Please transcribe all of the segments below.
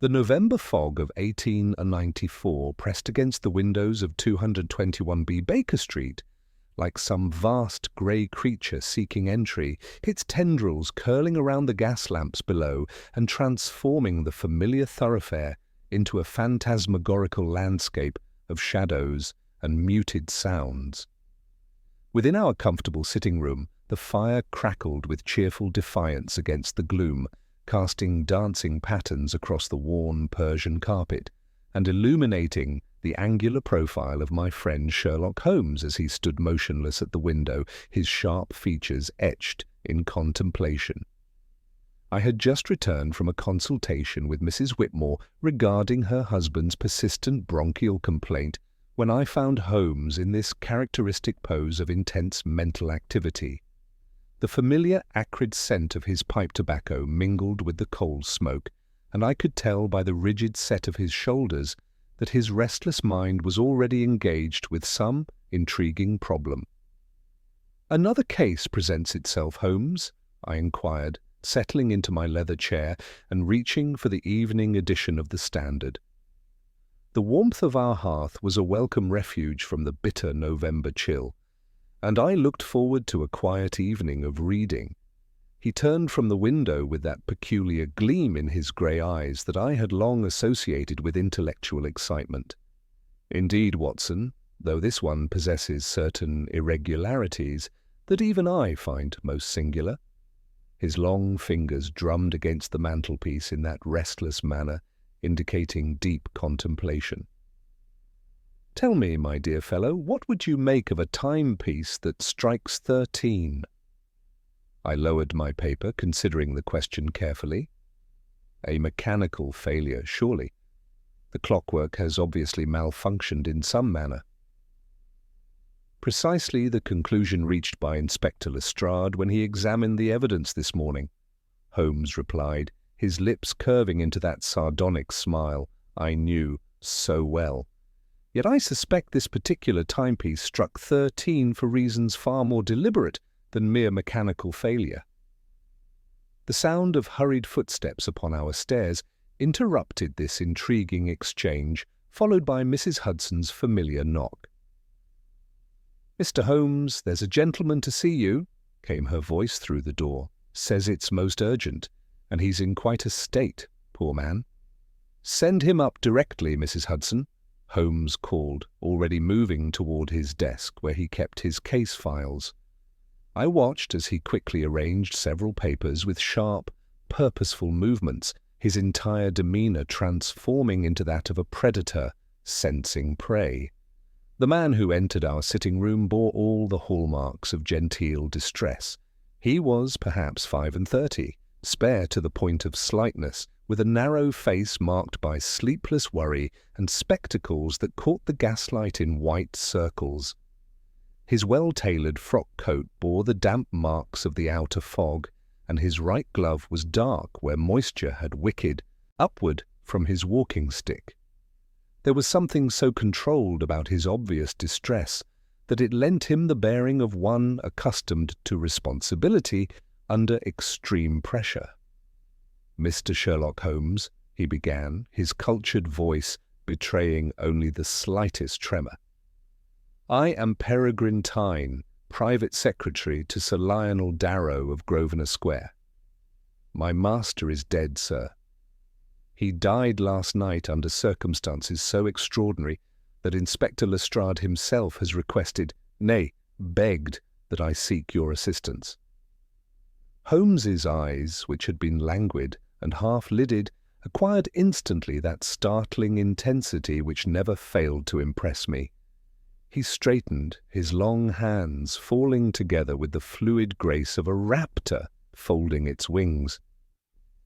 The November fog of 1894 pressed against the windows of 221B Baker Street like some vast grey creature seeking entry, its tendrils curling around the gas lamps below and transforming the familiar thoroughfare into a phantasmagorical landscape of shadows and muted sounds. Within our comfortable sitting room, the fire crackled with cheerful defiance against the gloom, casting dancing patterns across the worn Persian carpet and illuminating the angular profile of my friend Sherlock Holmes as he stood motionless at the window, his sharp features etched in contemplation. I had just returned from a consultation with Mrs. Whitmore regarding her husband's persistent bronchial complaint when I found Holmes in this characteristic pose of intense mental activity. The familiar acrid scent of his pipe tobacco mingled with the coal smoke, and I could tell by the rigid set of his shoulders that his restless mind was already engaged with some intriguing problem. "Another case presents itself, Holmes?" I inquired, settling into my leather chair and reaching for the evening edition of the Standard. The warmth of our hearth was a welcome refuge from the bitter November chill, and I looked forward to a quiet evening of reading. He turned from the window with that peculiar gleam in his grey eyes that I had long associated with intellectual excitement. "Indeed, Watson, though this one possesses certain irregularities that even I find most singular." His long fingers drummed against the mantelpiece in that restless manner, indicating deep contemplation. "Tell me, my dear fellow, what would you make of a timepiece that strikes 13? I lowered my paper, considering the question carefully. A mechanical failure, surely. The clockwork has obviously malfunctioned in some manner. Precisely the conclusion reached by Inspector Lestrade when he examined the evidence this morning, Holmes replied, his lips curving into that sardonic smile I knew so well. Yet I suspect this particular timepiece struck 13 for reasons far more deliberate than mere mechanical failure. The sound of hurried footsteps upon our stairs interrupted this intriguing exchange, followed by Mrs. Hudson's familiar knock. "Mr. Holmes, there's a gentleman to see you," came her voice through the door. "Says it's most urgent, and he's in quite a state, poor man." "Send him up directly, Mrs. Hudson," Holmes called, already moving toward his desk where he kept his case files. I watched as he quickly arranged several papers with sharp, purposeful movements, his entire demeanor transforming into that of a predator sensing prey. The man who entered our sitting room bore all the hallmarks of genteel distress. He was perhaps 35, spare to the point of slightness, with a narrow face marked by sleepless worry and spectacles that caught the gaslight in white circles. His well-tailored frock coat bore the damp marks of the outer fog, and his right glove was dark where moisture had wicked upward from his walking stick. There was something so controlled about his obvious distress that it lent him the bearing of one accustomed to responsibility under extreme pressure. "Mr. Sherlock Holmes," he began, his cultured voice betraying only the slightest tremor. "I am Peregrine Tyne, private secretary to Sir Lionel Darrow of Grosvenor Square. My master is dead, sir. He died last night under circumstances so extraordinary that Inspector Lestrade himself has requested, nay, begged, that I seek your assistance." Holmes's eyes, which had been languid and half-lidded, acquired instantly that startling intensity which never failed to impress me. He straightened, his long hands falling together with the fluid grace of a raptor folding its wings.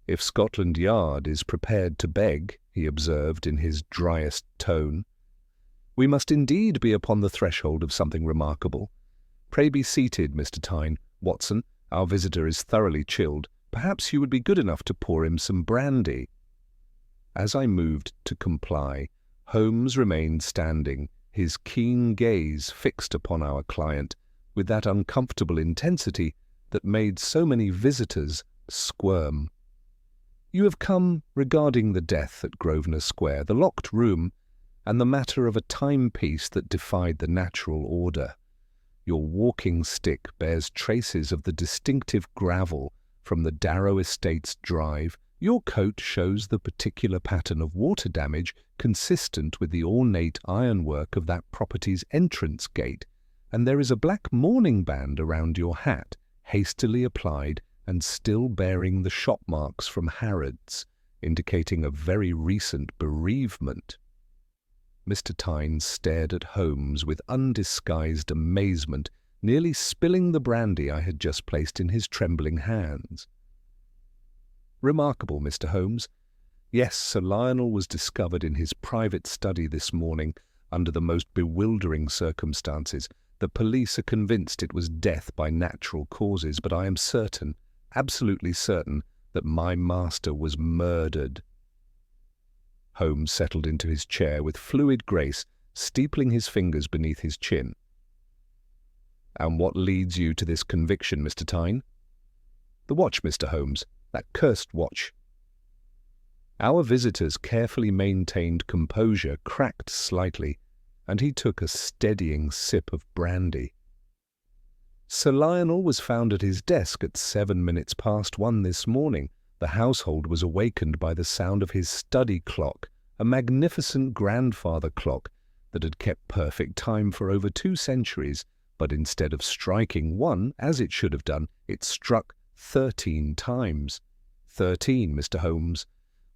"If Scotland Yard is prepared to beg," he observed in his driest tone, "we must indeed be upon the threshold of something remarkable. Pray be seated, Mr. Tyne. Watson, our visitor is thoroughly chilled. Perhaps you would be good enough to pour him some brandy." As I moved to comply, Holmes remained standing, his keen gaze fixed upon our client with that uncomfortable intensity that made so many visitors squirm. You have come regarding the death at Grosvenor Square, the locked room, and the matter of a timepiece that defied the natural order. Your walking stick bears traces of the distinctive gravel from the Darrow Estates drive. Your coat shows the particular pattern of water damage consistent with the ornate ironwork of that property's entrance gate, and there is a black mourning band around your hat, hastily applied and still bearing the shop marks from Harrods, indicating a very recent bereavement. Mr. Tyne stared at Holmes with undisguised amazement, nearly spilling the brandy I had just placed in his trembling hands. Remarkable, Mr. Holmes. Yes, Sir Lionel was discovered in his private study this morning under the most bewildering circumstances. The police are convinced it was death by natural causes, but I am certain, absolutely certain, that my master was murdered. Holmes settled into his chair with fluid grace, steepling his fingers beneath his chin. And what leads you to this conviction, Mr. Tyne? The watch, Mr. Holmes, that cursed watch. Our visitor's carefully maintained composure cracked slightly, and he took a steadying sip of brandy. Sir Lionel was found at his desk at 1:07 this morning. The household was awakened by the sound of his study clock, a magnificent grandfather clock that had kept perfect time for over 2 centuries, but instead of striking one, as it should have done, it struck 13 times. 13, Mr. Holmes.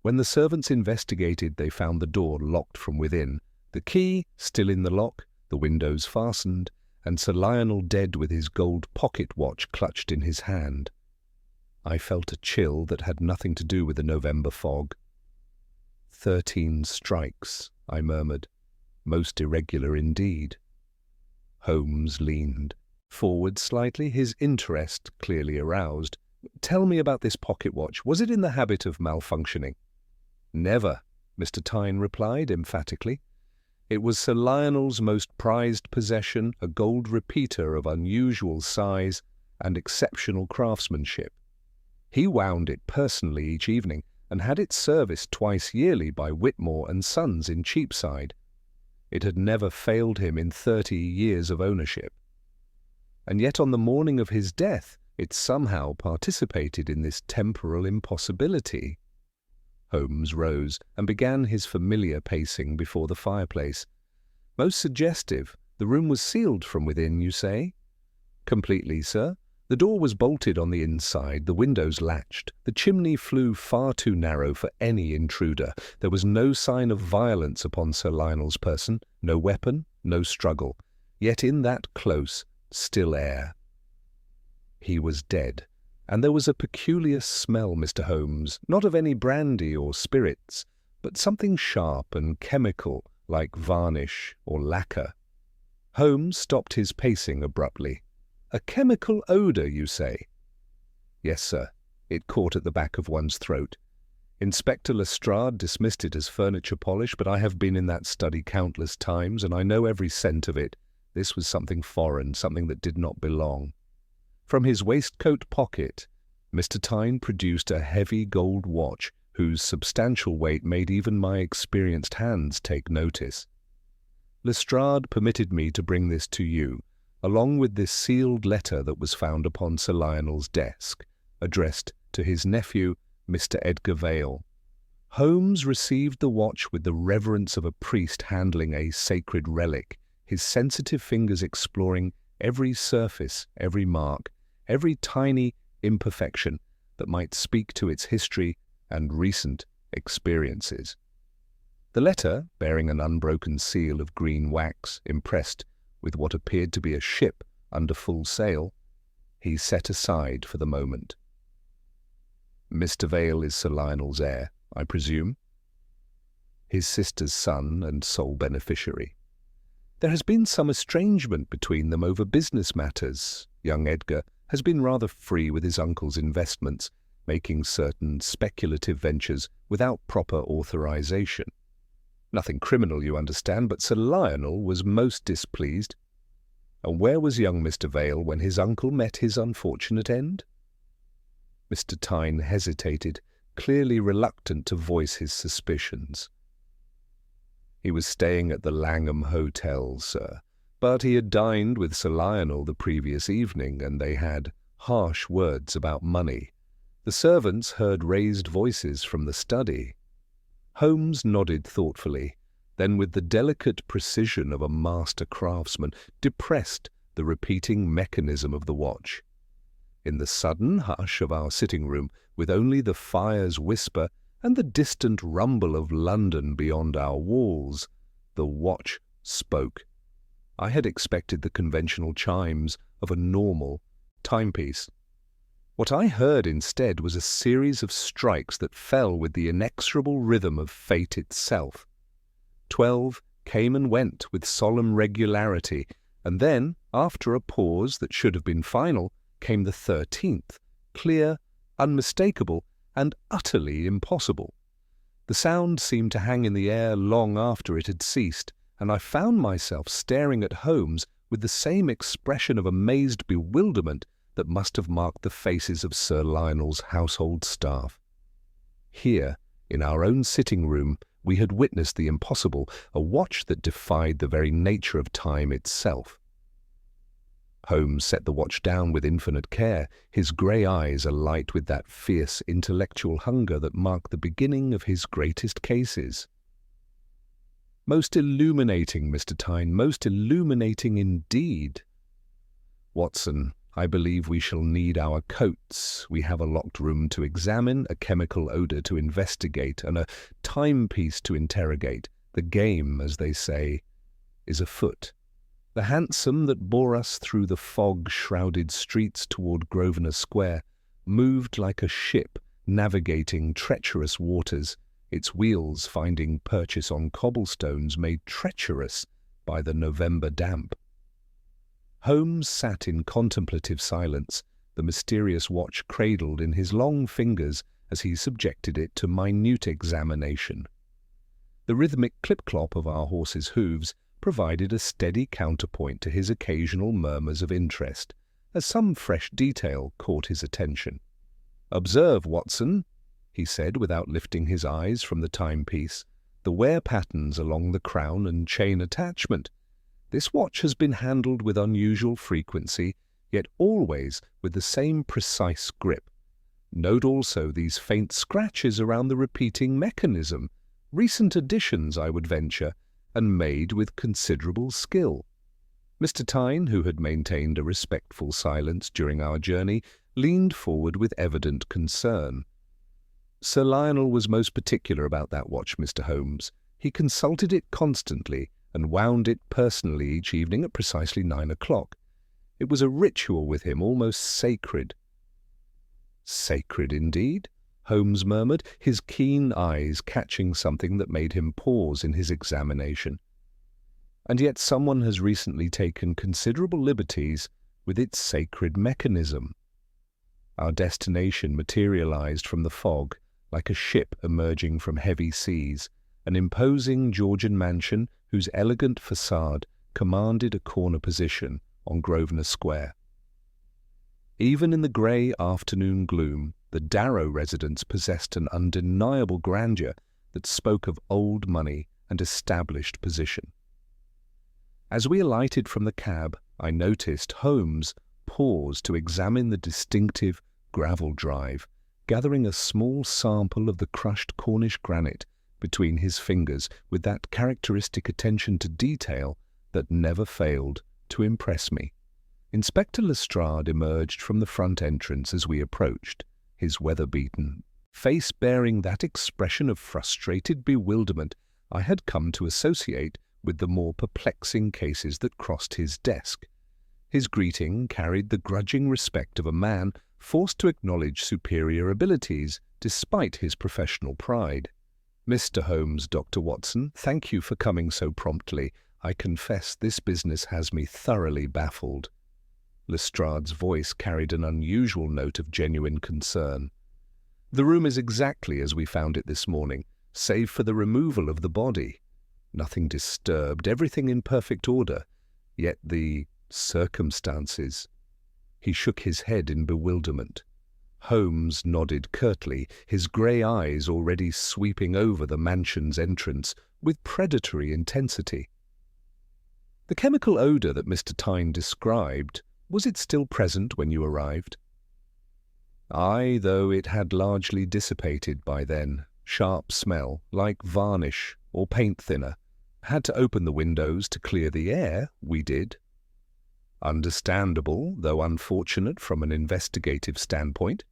When the servants investigated, they found the door locked from within, the key still in the lock, the windows fastened, and Sir Lionel dead with his gold pocket watch clutched in his hand. I felt a chill that had nothing to do with the November fog. 13 strikes, I murmured. Most irregular indeed. Holmes leaned forward slightly, his interest clearly aroused. Tell me about this pocket watch. Was it in the habit of malfunctioning? Never, Mr. Tyne replied emphatically. It was Sir Lionel's most prized possession, a gold repeater of unusual size and exceptional craftsmanship. He wound it personally each evening and had it serviced twice yearly by Whitmore and Sons in Cheapside. It had never failed him in 30 years of ownership. And yet on the morning of his death, it somehow participated in this temporal impossibility. Holmes rose and began his familiar pacing before the fireplace. Most suggestive. The room was sealed from within, you say? Completely, sir. The door was bolted on the inside, the windows latched, the chimney flue far too narrow for any intruder. There was no sign of violence upon Sir Lionel's person, no weapon, no struggle. Yet in that close, still air, he was dead, and there was a peculiar smell, Mr. Holmes, not of any brandy or spirits, but something sharp and chemical, like varnish or lacquer. Holmes stopped his pacing abruptly. A chemical odour, you say? Yes, sir. It caught at the back of one's throat. Inspector Lestrade dismissed it as furniture polish, but I have been in that study countless times, and I know every scent of it. This was something foreign, something that did not belong. From his waistcoat pocket, Mr. Tyne produced a heavy gold watch, whose substantial weight made even my experienced hands take notice. Lestrade permitted me to bring this to you, along with this sealed letter that was found upon Sir Lionel's desk, addressed to his nephew, Mr. Edgar Vale. Holmes received the watch with the reverence of a priest handling a sacred relic, his sensitive fingers exploring every surface, every mark, every tiny imperfection that might speak to its history and recent experiences. The letter, bearing an unbroken seal of green wax, impressed with what appeared to be a ship under full sail, he set aside for the moment. Mr. Vale is Sir Lionel's heir, I presume? His sister's son and sole beneficiary. There has been some estrangement between them over business matters. Young Edgar has been rather free with his uncle's investments, making certain speculative ventures without proper authorization. Nothing criminal, you understand, but Sir Lionel was most displeased. And where was young Mr. Vale when his uncle met his unfortunate end? Mr. Tyne hesitated, clearly reluctant to voice his suspicions. He was staying at the Langham Hotel, sir, but he had dined with Sir Lionel the previous evening, and they had harsh words about money. The servants heard raised voices from the study. Holmes nodded thoughtfully, then with the delicate precision of a master craftsman, depressed the repeating mechanism of the watch. In the sudden hush of our sitting room, with only the fire's whisper and the distant rumble of London beyond our walls, the watch spoke. I had expected the conventional chimes of a normal timepiece. What I heard instead was a series of strikes that fell with the inexorable rhythm of fate itself. 12 came and went with solemn regularity, and then, after a pause that should have been final, came the 13th, clear, unmistakable, and utterly impossible. The sound seemed to hang in the air long after it had ceased, and I found myself staring at Holmes with the same expression of amazed bewilderment that must have marked the faces of Sir Lionel's household staff. Here, in our own sitting room, we had witnessed the impossible, a watch that defied the very nature of time itself. Holmes set the watch down with infinite care, his grey eyes alight with that fierce intellectual hunger that marked the beginning of his greatest cases. "Most illuminating, Mr. Tyne, most illuminating indeed. Watson, I believe we shall need our coats. We have a locked room to examine, a chemical odour to investigate, and a timepiece to interrogate. The game, as they say, is afoot." The hansom that bore us through the fog-shrouded streets toward Grosvenor Square moved like a ship navigating treacherous waters, its wheels finding purchase on cobblestones made treacherous by the November damp. Holmes sat in contemplative silence, the mysterious watch cradled in his long fingers as he subjected it to minute examination. The rhythmic clip-clop of our horses' hooves provided a steady counterpoint to his occasional murmurs of interest, as some fresh detail caught his attention. "Observe, Watson," he said without lifting his eyes from the timepiece, "the wear patterns along the crown and chain attachment. This watch has been handled with unusual frequency, yet always with the same precise grip. Note also these faint scratches around the repeating mechanism, recent additions, I would venture, and made with considerable skill." Mr. Tyne, who had maintained a respectful silence during our journey, leaned forward with evident concern. "Sir Lionel was most particular about that watch, Mr. Holmes. He consulted it constantly and wound it personally each evening at precisely 9 o'clock. It was a ritual with him, almost sacred." "Sacred indeed?" Holmes murmured, his keen eyes catching something that made him pause in his examination. "And yet someone has recently taken considerable liberties with its sacred mechanism." Our destination materialized from the fog, like a ship emerging from heavy seas, an imposing Georgian mansion whose elegant facade commanded a corner position on Grosvenor Square. Even in the grey afternoon gloom, the Darrow residence possessed an undeniable grandeur that spoke of old money and established position. As we alighted from the cab, I noticed Holmes pause to examine the distinctive gravel drive, gathering a small sample of the crushed Cornish granite between his fingers with that characteristic attention to detail that never failed to impress me. Inspector Lestrade emerged from the front entrance as we approached, his weather-beaten face bearing that expression of frustrated bewilderment I had come to associate with the more perplexing cases that crossed his desk. His greeting carried the grudging respect of a man forced to acknowledge superior abilities despite his professional pride. "Mr. Holmes, Dr. Watson, thank you for coming so promptly. I confess this business has me thoroughly baffled." Lestrade's voice carried an unusual note of genuine concern. "The room is exactly as we found it this morning, save for the removal of the body. Nothing disturbed, everything in perfect order. Yet the circumstances—" He shook his head in bewilderment. Holmes nodded curtly, his grey eyes already sweeping over the mansion's entrance with predatory intensity. The chemical odour that Mr. Tyne described, was it still present when you arrived? Aye, though it had largely dissipated by then. Sharp smell, like varnish or paint thinner. Had to open the windows to clear the air, we did. Understandable, though unfortunate from an investigative standpoint.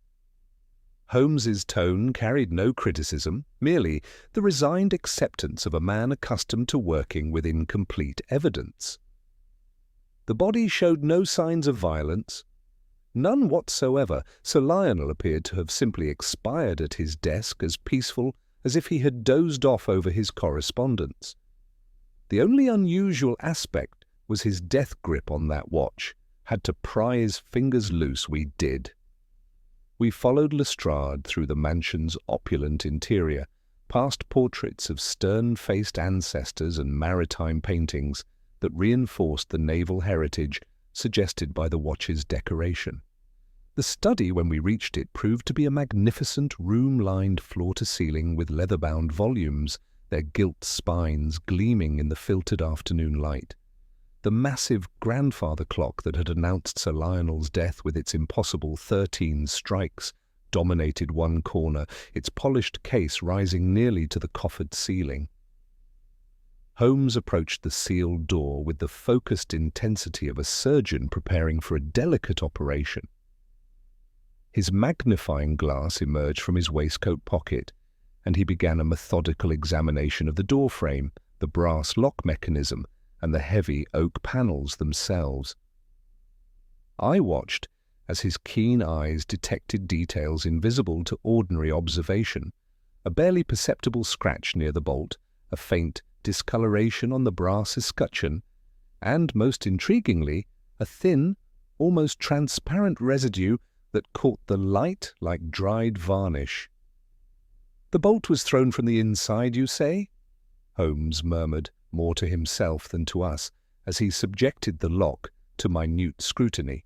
Holmes's tone carried no criticism, merely the resigned acceptance of a man accustomed to working with incomplete evidence. The body showed no signs of violence. None whatsoever. Sir Lionel appeared to have simply expired at his desk as peaceful as if he had dozed off over his correspondence. The only unusual aspect was his death grip on that watch. Had to pry his fingers loose, we did. We followed Lestrade through the mansion's opulent interior, past portraits of stern-faced ancestors and maritime paintings that reinforced the naval heritage suggested by the watch's decoration. The study, when we reached it, proved to be a magnificent room lined floor-to-ceiling with leather-bound volumes, their gilt spines gleaming in the filtered afternoon light. The massive grandfather clock that had announced Sir Lionel's death with its impossible 13 strikes dominated one corner, its polished case rising nearly to the coffered ceiling. Holmes approached the sealed door with the focused intensity of a surgeon preparing for a delicate operation. His magnifying glass emerged from his waistcoat pocket, and he began a methodical examination of the door frame, the brass lock mechanism, and the heavy oak panels themselves. I watched as his keen eyes detected details invisible to ordinary observation, a barely perceptible scratch near the bolt, a faint discoloration on the brass escutcheon, and, most intriguingly, a thin, almost transparent residue that caught the light like dried varnish. "The bolt was thrown from the inside, you say?" Holmes murmured, more to himself than to us, as he subjected the lock to minute scrutiny.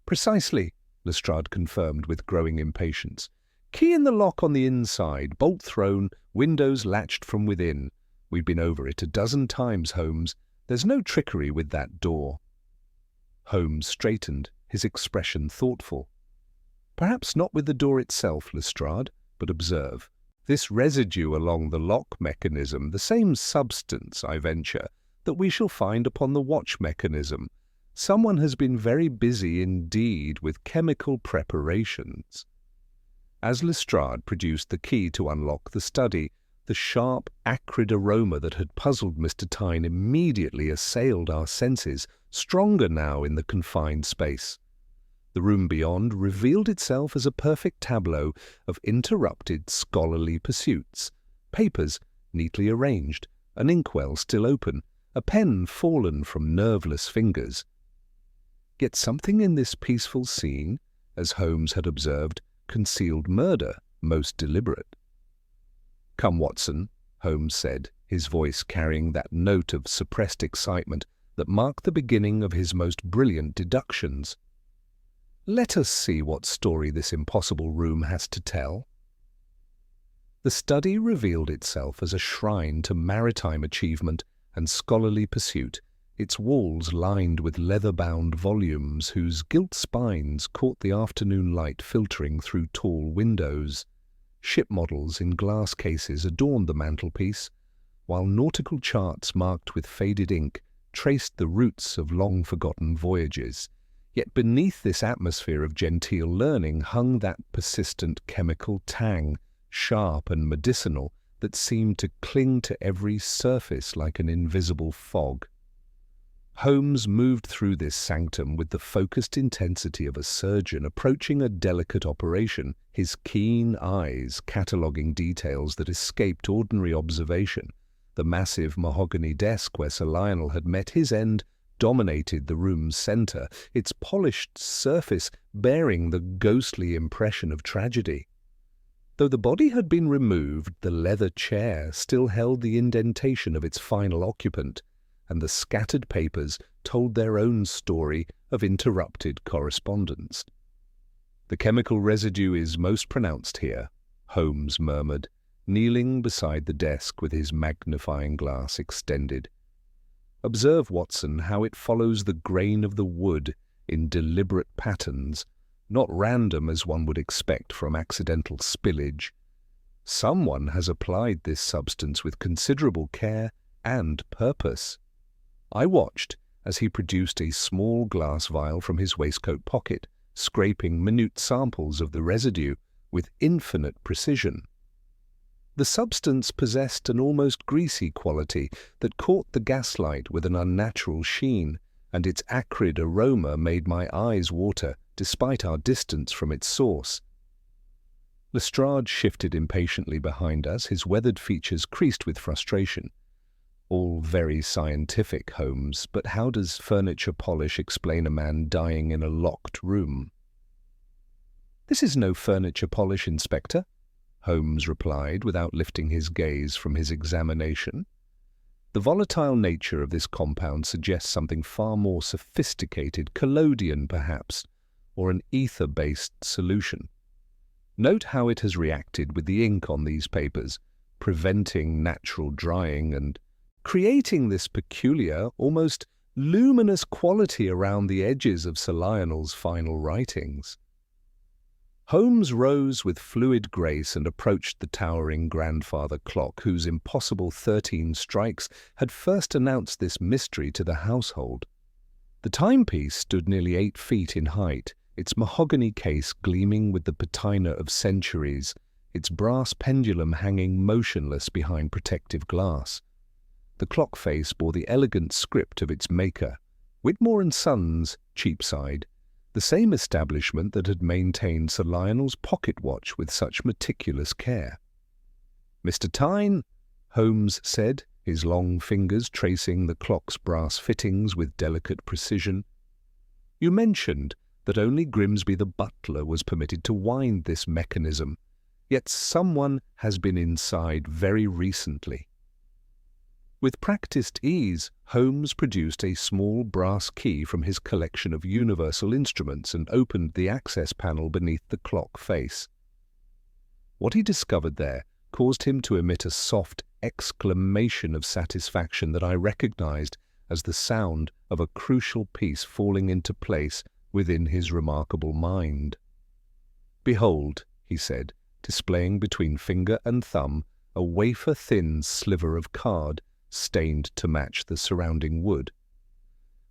"Precisely," Lestrade confirmed with growing impatience. "Key in the lock on the inside, bolt thrown, windows latched from within. We've been over it a dozen times, Holmes. There's no trickery with that door." Holmes straightened, his expression thoughtful. "Perhaps not with the door itself, Lestrade, but observe. This residue along the lock mechanism, the same substance, I venture, that we shall find upon the watch mechanism. Someone has been very busy indeed with chemical preparations." As Lestrade produced the key to unlock the study, the sharp, acrid aroma that had puzzled Mr. Tyne immediately assailed our senses, stronger now in the confined space. The room beyond revealed itself as a perfect tableau of interrupted scholarly pursuits, papers neatly arranged, an inkwell still open, a pen fallen from nerveless fingers. Yet something in this peaceful scene, as Holmes had observed, concealed murder most deliberate. "Come, Watson," Holmes said, his voice carrying that note of suppressed excitement that marked the beginning of his most brilliant deductions. "Let us see what story this impossible room has to tell." The study revealed itself as a shrine to maritime achievement and scholarly pursuit, its walls lined with leather-bound volumes whose gilt spines caught the afternoon light filtering through tall windows. Ship models in glass cases adorned the mantelpiece, while nautical charts marked with faded ink traced the routes of long-forgotten voyages. Yet beneath this atmosphere of genteel learning hung that persistent chemical tang, sharp and medicinal, that seemed to cling to every surface like an invisible fog. Holmes moved through this sanctum with the focused intensity of a surgeon approaching a delicate operation, his keen eyes cataloguing details that escaped ordinary observation. The massive mahogany desk where Sir Lionel had met his end dominated the room's centre, its polished surface bearing the ghostly impression of tragedy. Though the body had been removed, the leather chair still held the indentation of its final occupant, and the scattered papers told their own story of interrupted correspondence. "The chemical residue is most pronounced here," Holmes murmured, kneeling beside the desk with his magnifying glass extended. "Observe, Watson, how it follows the grain of the wood in deliberate patterns, not random as one would expect from accidental spillage. Someone has applied this substance with considerable care and purpose." I watched as he produced a small glass vial from his waistcoat pocket, scraping minute samples of the residue with infinite precision. The substance possessed an almost greasy quality that caught the gaslight with an unnatural sheen, and its acrid aroma made my eyes water despite our distance from its source. Lestrade shifted impatiently behind us, his weathered features creased with frustration. "All very scientific, Holmes, but how does furniture polish explain a man dying in a locked room?" "This is no furniture polish, Inspector," Holmes replied without lifting his gaze from his examination. "The volatile nature of this compound suggests something far more sophisticated, collodion perhaps, or an ether-based solution. Note how it has reacted with the ink on these papers, preventing natural drying and creating this peculiar, almost luminous quality around the edges of Sir Lionel's final writings." Holmes rose with fluid grace and approached the towering grandfather clock whose impossible 13 strikes had first announced this mystery to the household. The timepiece stood nearly 8 feet in height, its mahogany case gleaming with the patina of centuries, its brass pendulum hanging motionless behind protective glass. The clock face bore the elegant script of its maker, Whitmore and Sons, Cheapside, the same establishment that had maintained Sir Lionel's pocket watch with such meticulous care. "Mr. Tyne," Holmes said, his long fingers tracing the clock's brass fittings with delicate precision, "you mentioned that only Grimsby the butler was permitted to wind this mechanism, yet someone has been inside very recently." With practiced ease, Holmes produced a small brass key from his collection of universal instruments and opened the access panel beneath the clock face. What he discovered there caused him to emit a soft exclamation of satisfaction that I recognized as the sound of a crucial piece falling into place within his remarkable mind. "Behold," he said, displaying between finger and thumb a wafer-thin sliver of card stained to match the surrounding wood.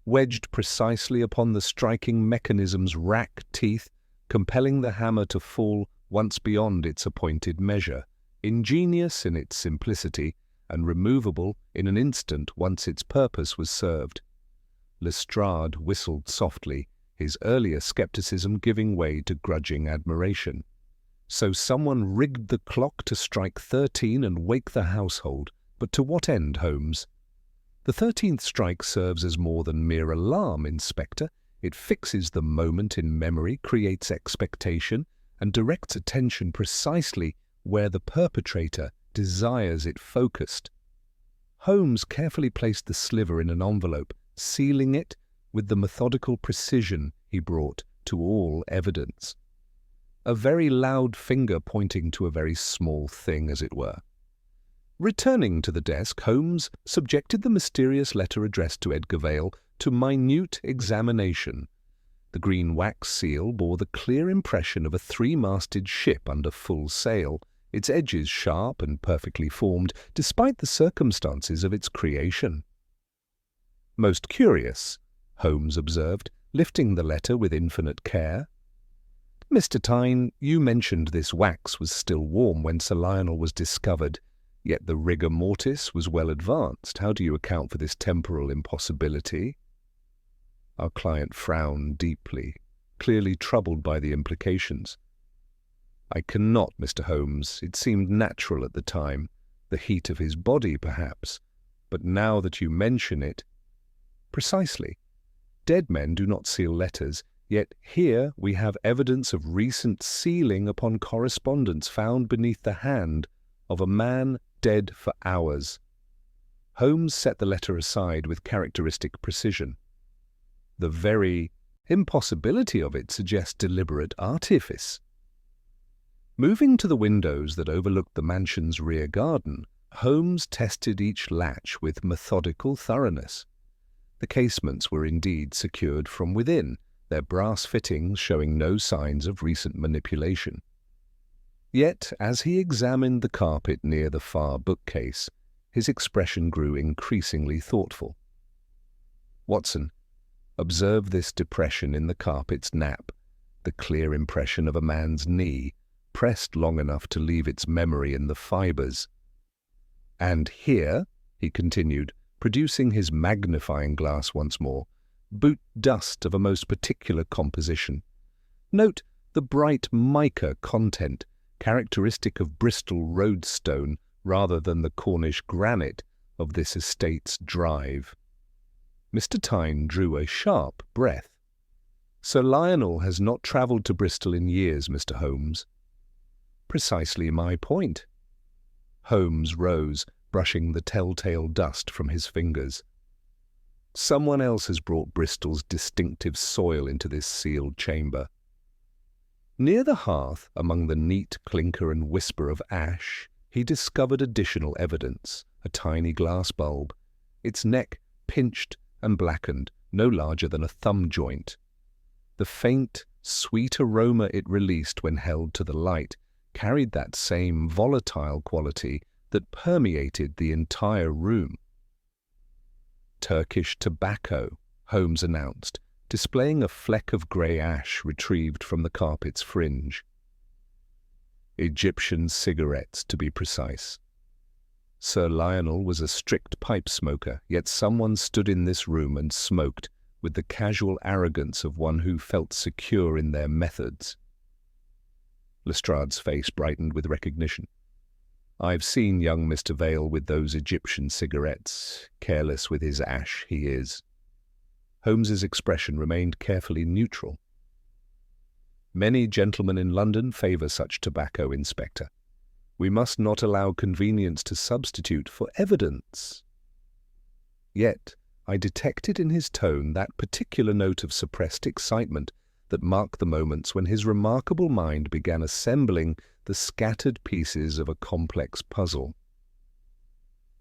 Wedged precisely upon the striking mechanism's rack teeth, compelling the hammer to fall once beyond its appointed measure, ingenious in its simplicity and removable in an instant once its purpose was served. Lestrade whistled softly, his earlier skepticism giving way to grudging admiration. So someone rigged the clock to strike 13 and wake the household. But to what end, Holmes? "The 13th strike serves as more than mere alarm, Inspector. It fixes the moment in memory, creates expectation, and directs attention precisely where the perpetrator desires it focused." Holmes carefully placed the sliver in an envelope, sealing it with the methodical precision he brought to all evidence. A very loud finger pointing to a very small thing, as it were. Returning to the desk, Holmes subjected the mysterious letter addressed to Edgar Vale to minute examination. The green wax seal bore the clear impression of a 3-masted ship under full sail, its edges sharp and perfectly formed, despite the circumstances of its creation. "Most curious," Holmes observed, lifting the letter with infinite care. "Mr. Tyne, you mentioned this wax was still warm when Sir Lionel was discovered. Yet the rigor mortis was well advanced. How do you account for this temporal impossibility?" Our client frowned deeply, clearly troubled by the implications. "I cannot, Mr. Holmes. It seemed natural at the time. The heat of his body, perhaps. But now that you mention it—" "Precisely. Dead men do not seal letters, yet here we have evidence of recent sealing upon correspondence found beneath the hand of a man dead for hours." Holmes set the letter aside with characteristic precision. "The very impossibility of it suggests deliberate artifice. Moving to the windows that overlooked the mansion's rear garden, Holmes tested each latch with methodical thoroughness. The casements were indeed secured from within, their brass fittings showing no signs of recent manipulation. Yet, as he examined the carpet near the far bookcase, his expression grew increasingly thoughtful. "Watson, observe this depression in the carpet's nap, the clear impression of a man's knee, pressed long enough to leave its memory in the fibres. And here," he continued, producing his magnifying glass once more, "boot dust of a most particular composition. Note the bright mica content, characteristic of Bristol roadstone rather than the Cornish granite of this estate's drive." Mr. Tyne drew a sharp breath. "Sir Lionel has not travelled to Bristol in years, Mr. Holmes." "Precisely my point." Holmes rose, brushing the telltale dust from his fingers. "Someone else has brought Bristol's distinctive soil into this sealed chamber." Near the hearth, among the neat clinker and whisper of ash, he discovered additional evidence, a tiny glass bulb, its neck pinched and blackened, no larger than a thumb joint. The faint, sweet aroma it released when held to the light carried that same volatile quality that permeated the entire room. "Turkish tobacco," Holmes announced, displaying a fleck of grey ash retrieved from the carpet's fringe. "Egyptian cigarettes, to be precise." Sir Lionel was a strict pipe smoker, yet someone stood in this room and smoked with the casual arrogance of one who felt secure in their methods. Lestrade's face brightened with recognition. "I've seen young Mr. Vale with those Egyptian cigarettes. Careless with his ash, he is." Holmes's expression remained carefully neutral. "Many gentlemen in London favour such tobacco, Inspector. We must not allow convenience to substitute for evidence." Yet I detected in his tone that particular note of suppressed excitement that marked the moments when his remarkable mind began assembling the scattered pieces of a complex puzzle.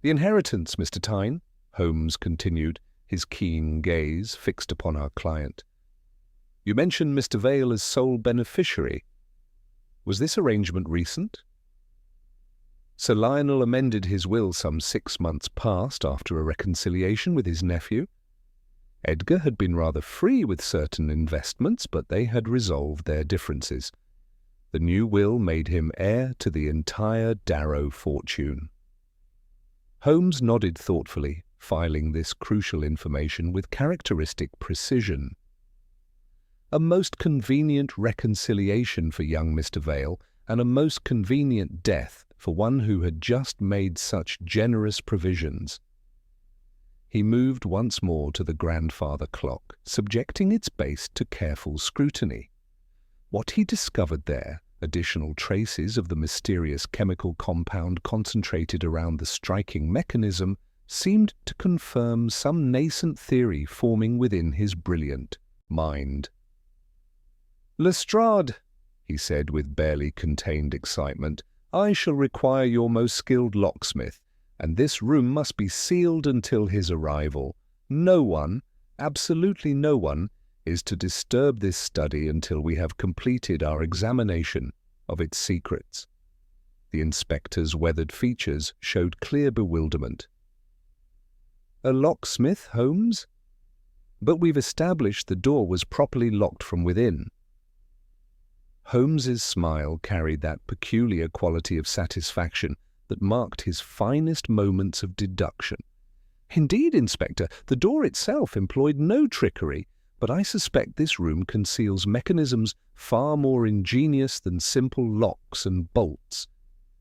"The inheritance, Mr. Tyne," Holmes continued, his keen gaze fixed upon our client. "You mentioned Mr. Vale as sole beneficiary. Was this arrangement recent?" "Sir Lionel amended his will some 6 months past after a reconciliation with his nephew. Edgar had been rather free with certain investments, but they had resolved their differences. The new will made him heir to the entire Darrow fortune." Holmes nodded thoughtfully, filing this crucial information with characteristic precision. "A most convenient reconciliation for young Mr. Vale, and a most convenient death for one who had just made such generous provisions." He moved once more to the grandfather clock, subjecting its base to careful scrutiny. What he discovered there, additional traces of the mysterious chemical compound concentrated around the striking mechanism, seemed to confirm some nascent theory forming within his brilliant mind. "Lestrade," he said with barely contained excitement, "I shall require your most skilled locksmith, and this room must be sealed until his arrival. No one, absolutely no one, is to disturb this study until we have completed our examination of its secrets." The inspector's weathered features showed clear bewilderment. "A locksmith, Holmes? But we've established the door was properly locked from within." Holmes's smile carried that peculiar quality of satisfaction that marked his finest moments of deduction. "Indeed, Inspector, the door itself employed no trickery, but I suspect this room conceals mechanisms far more ingenious than simple locks and bolts."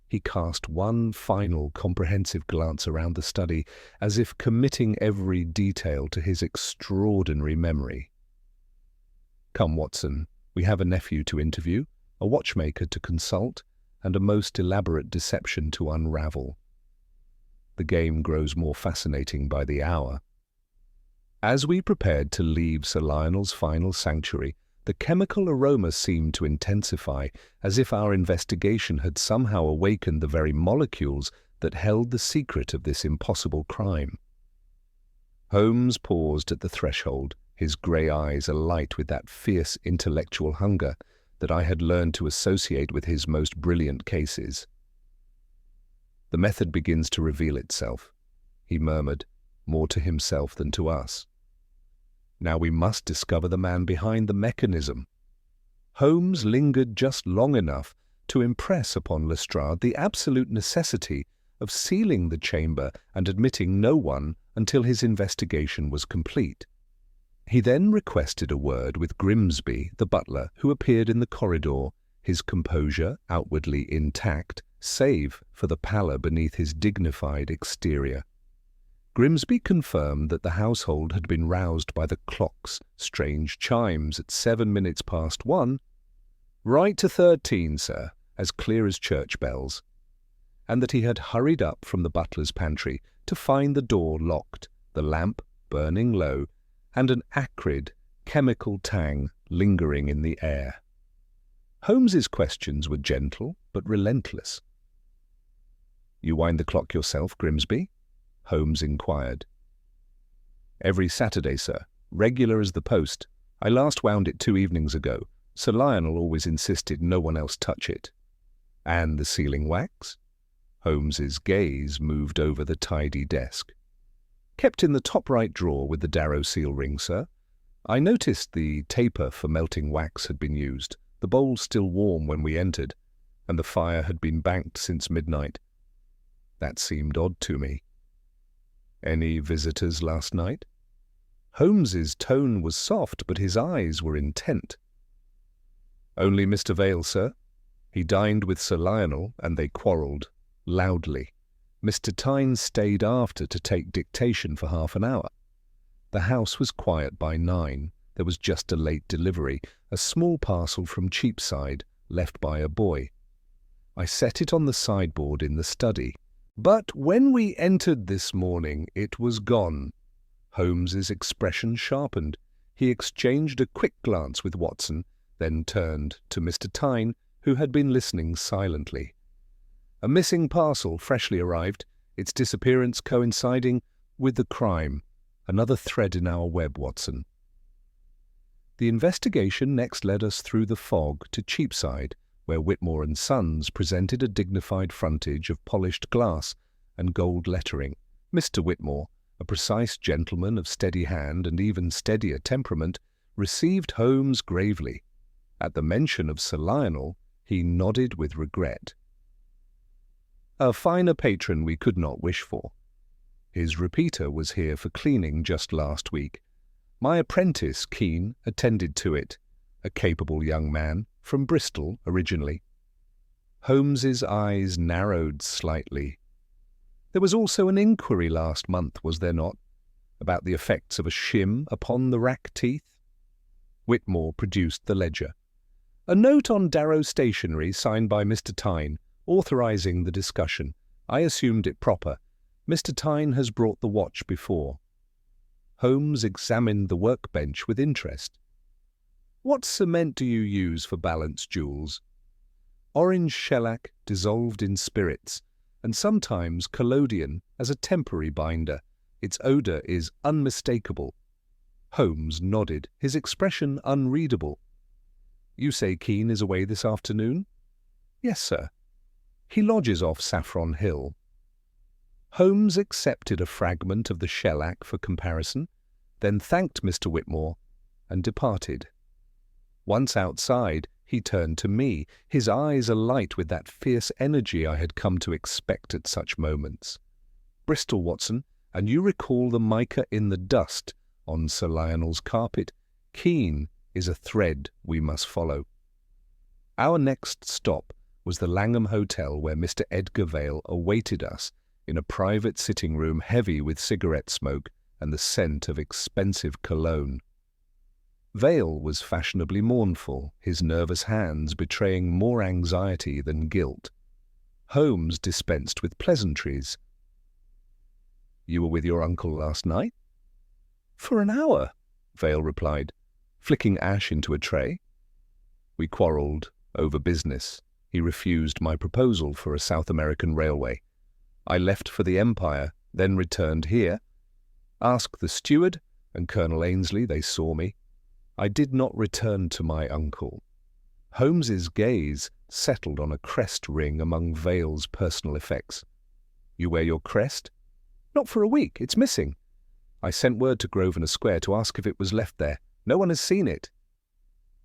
He cast one final comprehensive glance around the study, as if committing every detail to his extraordinary memory. "Come, Watson, we have a nephew to interview, a watchmaker to consult, and a most elaborate deception to unravel. The game grows more fascinating by the hour." As we prepared to leave Sir Lionel's final sanctuary, the chemical aroma seemed to intensify, as if our investigation had somehow awakened the very molecules that held the secret of this impossible crime. Holmes paused at the threshold, his grey eyes alight with that fierce intellectual hunger that I had learned to associate with his most brilliant cases. "The method begins to reveal itself," he murmured, more to himself than to us. "Now we must discover the man behind the mechanism." Holmes lingered just long enough to impress upon Lestrade the absolute necessity of sealing the chamber and admitting no one until his investigation was complete. He then requested a word with Grimsby, the butler, who appeared in the corridor, his composure outwardly intact, save for the pallor beneath his dignified exterior. Grimsby confirmed that the household had been roused by the clock's strange chimes at 7 minutes past 1, "Right to 13, sir, as clear as church bells," and that he had hurried up from the butler's pantry to find the door locked, the lamp burning low, and an acrid, chemical tang lingering in the air. Holmes's questions were gentle but relentless. "You wind the clock yourself, Grimsby?" Holmes inquired. "Every Saturday, sir, regular as the post. I last wound it 2 evenings ago. Sir Lionel always insisted no one else touch it." "And the sealing wax?" Holmes's gaze moved over the tidy desk. "Kept in the top right drawer with the Darrow seal ring, sir. I noticed the taper for melting wax had been used, the bowl still warm when we entered, and the fire had been banked since midnight. That seemed odd to me." "Any visitors last night?" Holmes's tone was soft, but his eyes were intent. "Only Mr. Vale, sir. He dined with Sir Lionel, and they quarrelled, loudly. Mr. Tyne stayed after to take dictation for half an hour. The house was quiet by 9. There was just a late delivery, a small parcel from Cheapside, left by a boy. I set it on the sideboard in the study. But when we entered this morning, it was gone." Holmes's expression sharpened. He exchanged a quick glance with Watson, then turned to Mr. Tyne, who had been listening silently. "A missing parcel freshly arrived, its disappearance coinciding with the crime. Another thread in our web, Watson." The investigation next led us through the fog to Cheapside, where Whitmore and Sons presented a dignified frontage of polished glass and gold lettering. Mr. Whitmore, a precise gentleman of steady hand and even steadier temperament, received Holmes gravely. At the mention of Sir Lionel, he nodded with regret. "A finer patron we could not wish for. His repeater was here for cleaning just last week. My apprentice, Keane, attended to it, a capable young man, from Bristol originally." Holmes's eyes narrowed slightly. "There was also an inquiry last month, was there not, about the effects of a shim upon the rack teeth?" Whitmore produced the ledger. "A note on Darrow stationery signed by Mr. Tyne, authorizing the discussion. I assumed it proper. Mr. Tyne has brought the watch before." Holmes examined the workbench with interest. "What cement do you use for balance jewels?" "Orange shellac dissolved in spirits, and sometimes collodion as a temporary binder. Its odour is unmistakable." Holmes nodded, his expression unreadable. "You say Keane is away this afternoon?" "Yes, sir. He lodges off Saffron Hill." Holmes accepted a fragment of the shellac for comparison, then thanked Mr. Whitmore and departed. Once outside, he turned to me, his eyes alight with that fierce energy I had come to expect at such moments. "Bristol, Watson, and you recall the mica in the dust on Sir Lionel's carpet. Keane is a thread we must follow." Our next stop was the Langham Hotel, where Mr. Edgar Vale awaited us in a private sitting room heavy with cigarette smoke and the scent of expensive cologne. Vale was fashionably mournful, his nervous hands betraying more anxiety than guilt. Holmes dispensed with pleasantries. "You were with your uncle last night?" For an hour, Vale replied, flicking ash into a tray. We quarrelled over business. He refused my proposal for a South American railway. I left for the Empire, then returned here. Ask the steward and Colonel Ainsley, they saw me. I did not return to my uncle. Holmes's gaze settled on a crest ring among Vale's personal effects. You wear your crest? Not for a week, it's missing. I sent word to Grosvenor Square to ask if it was left there. No one has seen it.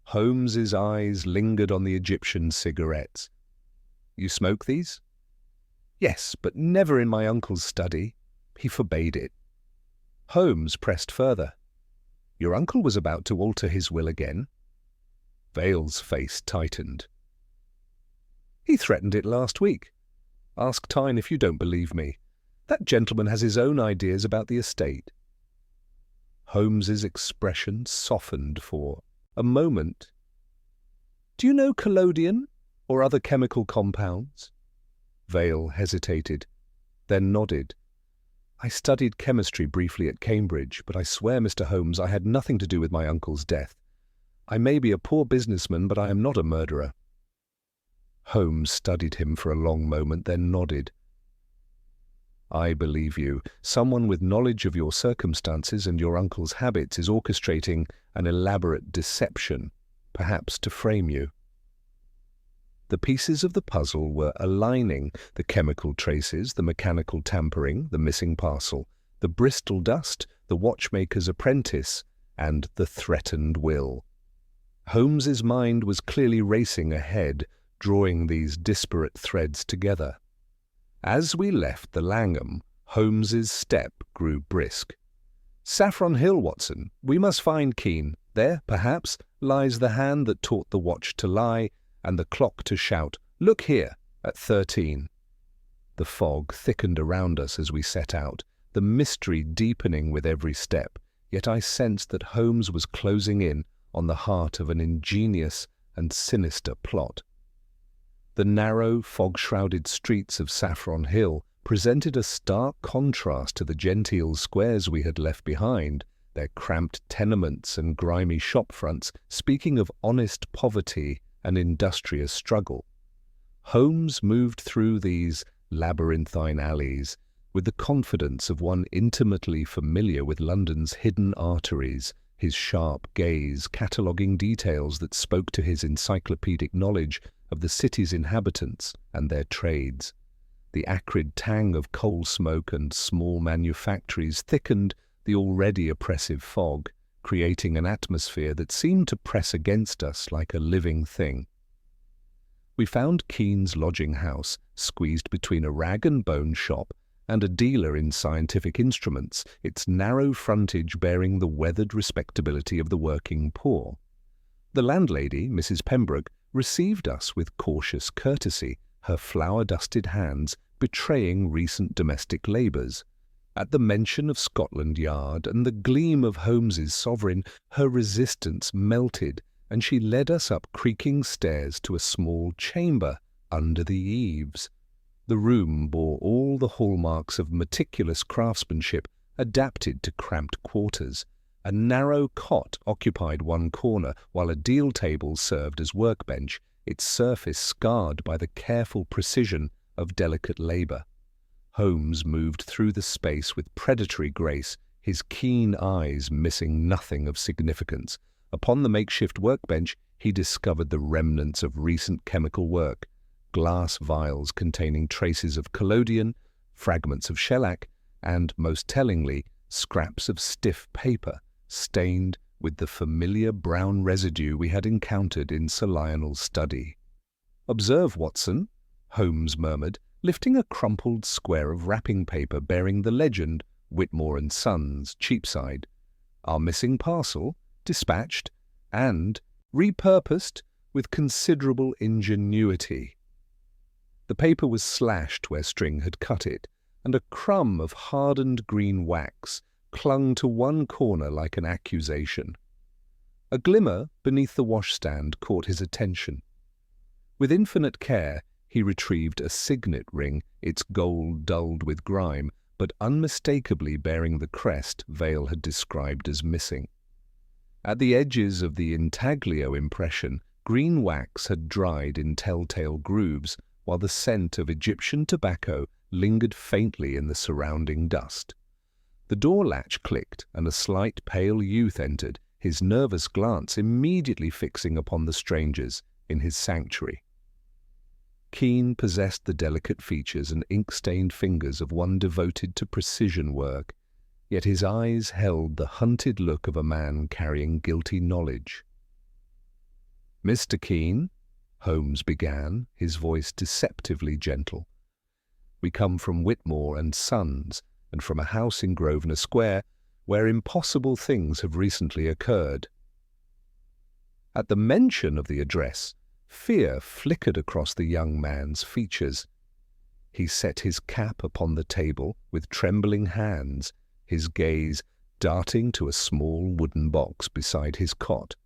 Holmes's eyes lingered on the Egyptian cigarettes. You smoke these? Yes, but never in my uncle's study. He forbade it. Holmes pressed further. Your uncle was about to alter his will again? Vale's face tightened. He threatened it last week. Ask Tyne if you don't believe me. That gentleman has his own ideas about the estate. Holmes's expression softened for a moment. Do you know collodion or other chemical compounds? Vale hesitated, then nodded. I studied chemistry briefly at Cambridge, but I swear, Mr. Holmes, I had nothing to do with my uncle's death. I may be a poor businessman, but I am not a murderer. Holmes studied him for a long moment, then nodded. I believe you. Someone with knowledge of your circumstances and your uncle's habits is orchestrating an elaborate deception, perhaps to frame you. The pieces of the puzzle were aligning: the chemical traces, the mechanical tampering, the missing parcel, the Bristol dust, the watchmaker's apprentice, and the threatened will. Holmes's mind was clearly racing ahead, drawing these disparate threads together. As we left the Langham, Holmes's step grew brisk. Saffron Hill, Watson. We must find Keene. There, perhaps, lies the hand that taught the watch to lie and the clock to shout, "Look here," at 13. The fog thickened around us as we set out, the mystery deepening with every step, yet I sensed that Holmes was closing in on the heart of an ingenious and sinister plot. The narrow, fog-shrouded streets of Saffron Hill presented a stark contrast to the genteel squares we had left behind, their cramped tenements and grimy shop fronts speaking of honest poverty and industrious struggle. Holmes moved through these labyrinthine alleys with the confidence of one intimately familiar with London's hidden arteries, his sharp gaze cataloguing details that spoke to his encyclopedic knowledge of the city's inhabitants and their trades. The acrid tang of coal smoke and small manufactories thickened the already oppressive fog, creating an atmosphere that seemed to press against us like a living thing. We found Keene's lodging house, squeezed between a rag-and-bone shop and a dealer in scientific instruments, its narrow frontage bearing the weathered respectability of the working poor. The landlady, Mrs. Pembroke, received us with cautious courtesy, her flour-dusted hands betraying recent domestic labours. At the mention of Scotland Yard and the gleam of Holmes's sovereign, her resistance melted, and she led us up creaking stairs to a small chamber under the eaves. The room bore all the hallmarks of meticulous craftsmanship adapted to cramped quarters. A narrow cot occupied one corner, while a deal table served as workbench, its surface scarred by the careful precision of delicate labour. Holmes moved through the space with predatory grace, his keen eyes missing nothing of significance. Upon the makeshift workbench, he discovered the remnants of recent chemical work: glass vials containing traces of collodion, fragments of shellac, and, most tellingly, scraps of stiff paper, stained with the familiar brown residue we had encountered in Sir Lionel's study. "Observe, Watson," Holmes murmured, lifting a crumpled square of wrapping paper bearing the legend, "Whitmore and Sons, Cheapside." "Our missing parcel, dispatched, and repurposed with considerable ingenuity." The paper was slashed where string had cut it, and a crumb of hardened green wax clung to one corner like an accusation. A glimmer beneath the washstand caught his attention. With infinite care, he retrieved a signet ring, its gold dulled with grime, but unmistakably bearing the crest Vale had described as missing. At the edges of the intaglio impression, green wax had dried in telltale grooves, while the scent of Egyptian tobacco lingered faintly in the surrounding dust. The door latch clicked, and a slight pale youth entered, his nervous glance immediately fixing upon the strangers in his sanctuary. Keene possessed the delicate features and ink-stained fingers of one devoted to precision work, yet his eyes held the hunted look of a man carrying guilty knowledge. "Mr. Keene," Holmes began, his voice deceptively gentle. "We come from Whitmore and Sons, and from a house in Grosvenor Square where impossible things have recently occurred." At the mention of the address, fear flickered across the young man's features. He set his cap upon the table with trembling hands, his gaze darting to a small wooden box beside his cot.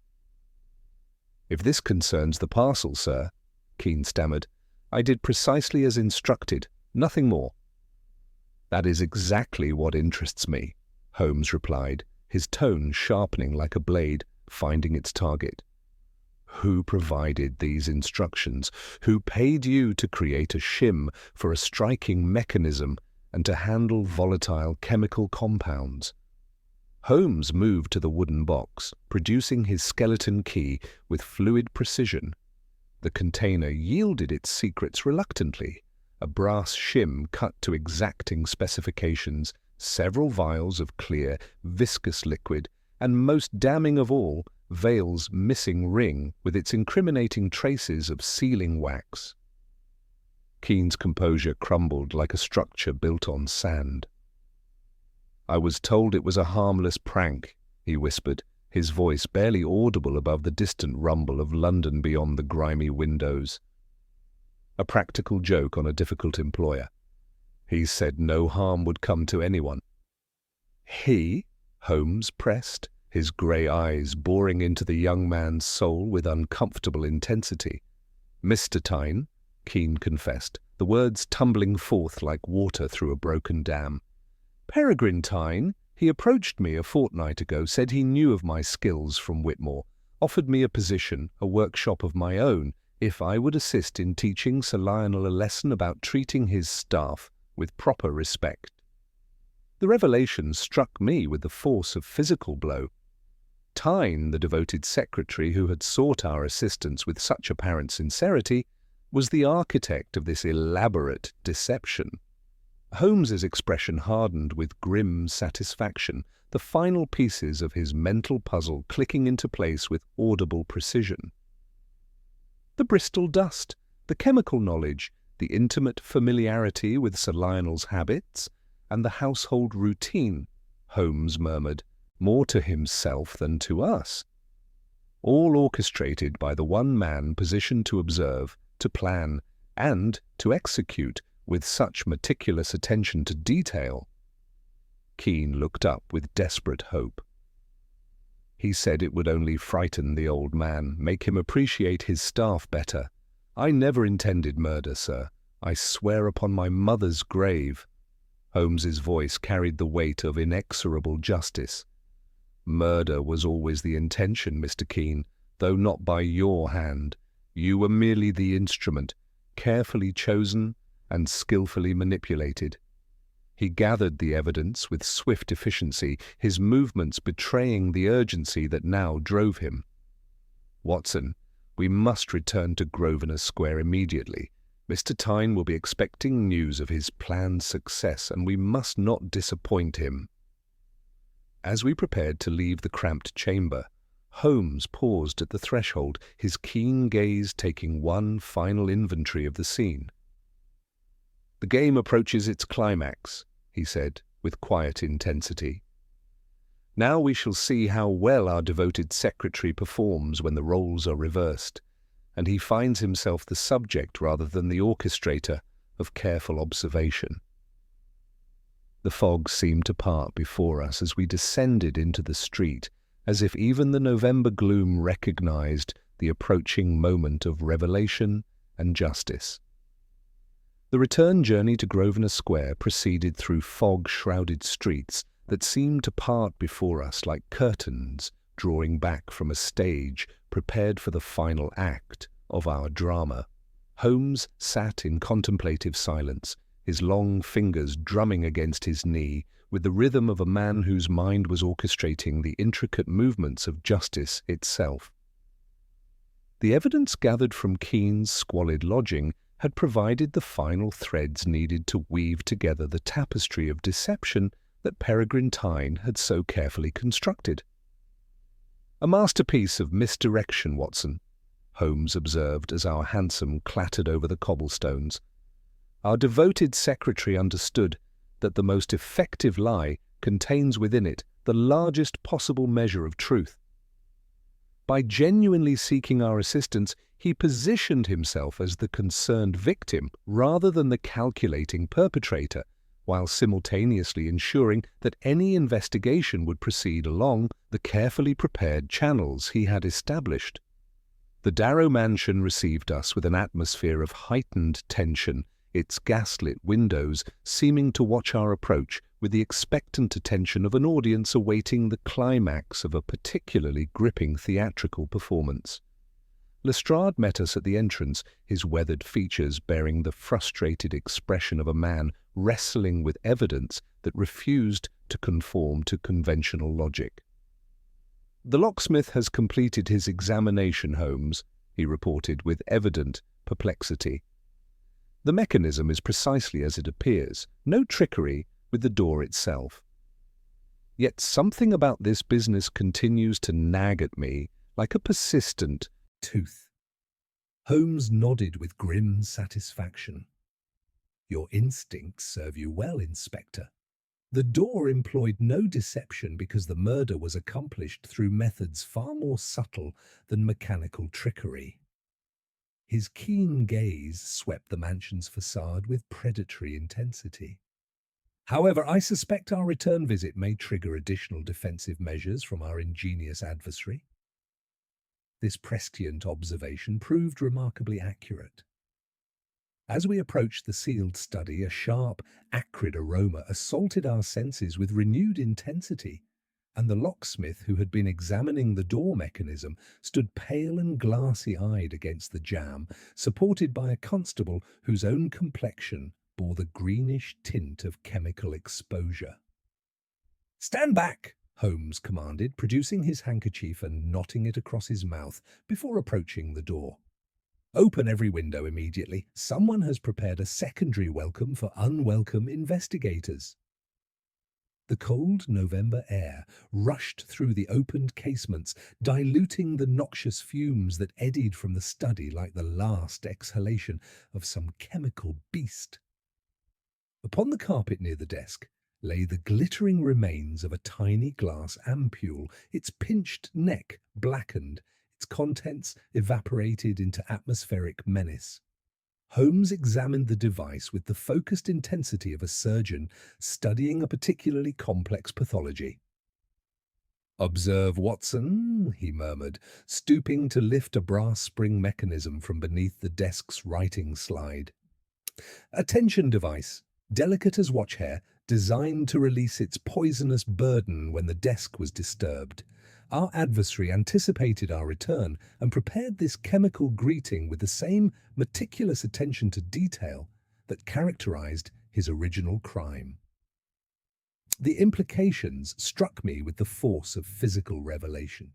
"If this concerns the parcel, sir," Keene stammered, "I did precisely as instructed, nothing more." "That is exactly what interests me," Holmes replied, his tone sharpening like a blade, finding its target. "Who provided these instructions? Who paid you to create a shim for a striking mechanism and to handle volatile chemical compounds?" Holmes moved to the wooden box, producing his skeleton key with fluid precision. The container yielded its secrets reluctantly, a brass shim cut to exacting specifications, several vials of clear, viscous liquid, and most damning of all, Vale's missing ring with its incriminating traces of sealing wax. Keene's composure crumbled like a structure built on sand. "I was told it was a harmless prank," he whispered, his voice barely audible above the distant rumble of London beyond the grimy windows. "A practical joke on a difficult employer. He said no harm would come to anyone." "He?" Holmes pressed, his grey eyes boring into the young man's soul with uncomfortable intensity. "Mr. Tyne," Keene confessed, the words tumbling forth like water through a broken dam. "Peregrine Tyne. He approached me a fortnight ago, said he knew of my skills from Whitmore, offered me a position, a workshop of my own, if I would assist in teaching Sir Lionel a lesson about treating his staff with proper respect." The revelation struck me with the force of physical blow. Tyne, the devoted secretary who had sought our assistance with such apparent sincerity, was the architect of this elaborate deception. Holmes's expression hardened with grim satisfaction, the final pieces of his mental puzzle clicking into place with audible precision. The Bristol dust, the chemical knowledge, the intimate familiarity with Sir Lionel's habits, and the household routine, Holmes murmured, more to himself than to us. All orchestrated by the one man positioned to observe, to plan, and to execute with such meticulous attention to detail. Keene looked up with desperate hope. He said it would only frighten the old man, make him appreciate his staff better. "I never intended murder, sir. I swear upon my mother's grave." Holmes's voice carried the weight of inexorable justice. "Murder was always the intention, Mr. Keene, though not by your hand. You were merely the instrument, carefully chosen and skillfully manipulated." He gathered the evidence with swift efficiency, his movements betraying the urgency that now drove him. "Watson, we must return to Grosvenor Square immediately. Mr. Tyne will be expecting news of his planned success, and we must not disappoint him." As we prepared to leave the cramped chamber, Holmes paused at the threshold, his keen gaze taking one final inventory of the scene. "The game approaches its climax," he said, with quiet intensity. "Now we shall see how well our devoted secretary performs when the roles are reversed, and he finds himself the subject rather than the orchestrator of careful observation." The fog seemed to part before us as we descended into the street, as if even the November gloom recognized the approaching moment of revelation and justice. The return journey to Grosvenor Square proceeded through fog-shrouded streets that seemed to part before us like curtains drawing back from a stage prepared for the final act of our drama. Holmes sat in contemplative silence, his long fingers drumming against his knee with the rhythm of a man whose mind was orchestrating the intricate movements of justice itself. The evidence gathered from Keen's squalid lodging had provided the final threads needed to weave together the tapestry of deception that Peregrine Tyne had so carefully constructed. "A masterpiece of misdirection, Watson," Holmes observed as our hansom clattered over the cobblestones. "Our devoted secretary understood that the most effective lie contains within it the largest possible measure of truth. By genuinely seeking our assistance, he positioned himself as the concerned victim rather than the calculating perpetrator, while simultaneously ensuring that any investigation would proceed along the carefully prepared channels he had established. The Darrow mansion received us with an atmosphere of heightened tension, its gaslit windows seeming to watch our approach with the expectant attention of an audience awaiting the climax of a particularly gripping theatrical performance. Lestrade met us at the entrance, his weathered features bearing the frustrated expression of a man wrestling with evidence that refused to conform to conventional logic. "The locksmith has completed his examination, Holmes," he reported with evident perplexity. "The mechanism is precisely as it appears, no trickery with the door itself. Yet something about this business continues to nag at me like a persistent tooth." Holmes nodded with grim satisfaction. "Your instincts serve you well, Inspector. The door employed no deception because the murder was accomplished through methods far more subtle than mechanical trickery." His keen gaze swept the mansion's facade with predatory intensity. "However, I suspect our return visit may trigger additional defensive measures from our ingenious adversary." This prescient observation proved remarkably accurate. As we approached the sealed study, a sharp, acrid aroma assaulted our senses with renewed intensity, and the locksmith, who had been examining the door mechanism, stood pale and glassy-eyed against the jamb, supported by a constable whose own complexion bore the greenish tint of chemical exposure. "Stand back!" Holmes commanded, producing his handkerchief and knotting it across his mouth before approaching the door. "Open every window immediately. Someone has prepared a secondary welcome for unwelcome investigators." The cold November air rushed through the opened casements, diluting the noxious fumes that eddied from the study like the last exhalation of some chemical beast. Upon the carpet near the desk lay the glittering remains of a tiny glass ampule, its pinched neck blackened, its contents evaporated into atmospheric menace. Holmes examined the device with the focused intensity of a surgeon studying a particularly complex pathology. "Observe, Watson," he murmured, stooping to lift a brass spring mechanism from beneath the desk's writing slide. "A tension device, delicate as watch hair, designed to release its poisonous burden when the desk was disturbed. Our adversary anticipated our return and prepared this chemical greeting with the same meticulous attention to detail that characterized his original crime." The implications struck me with the force of physical revelation.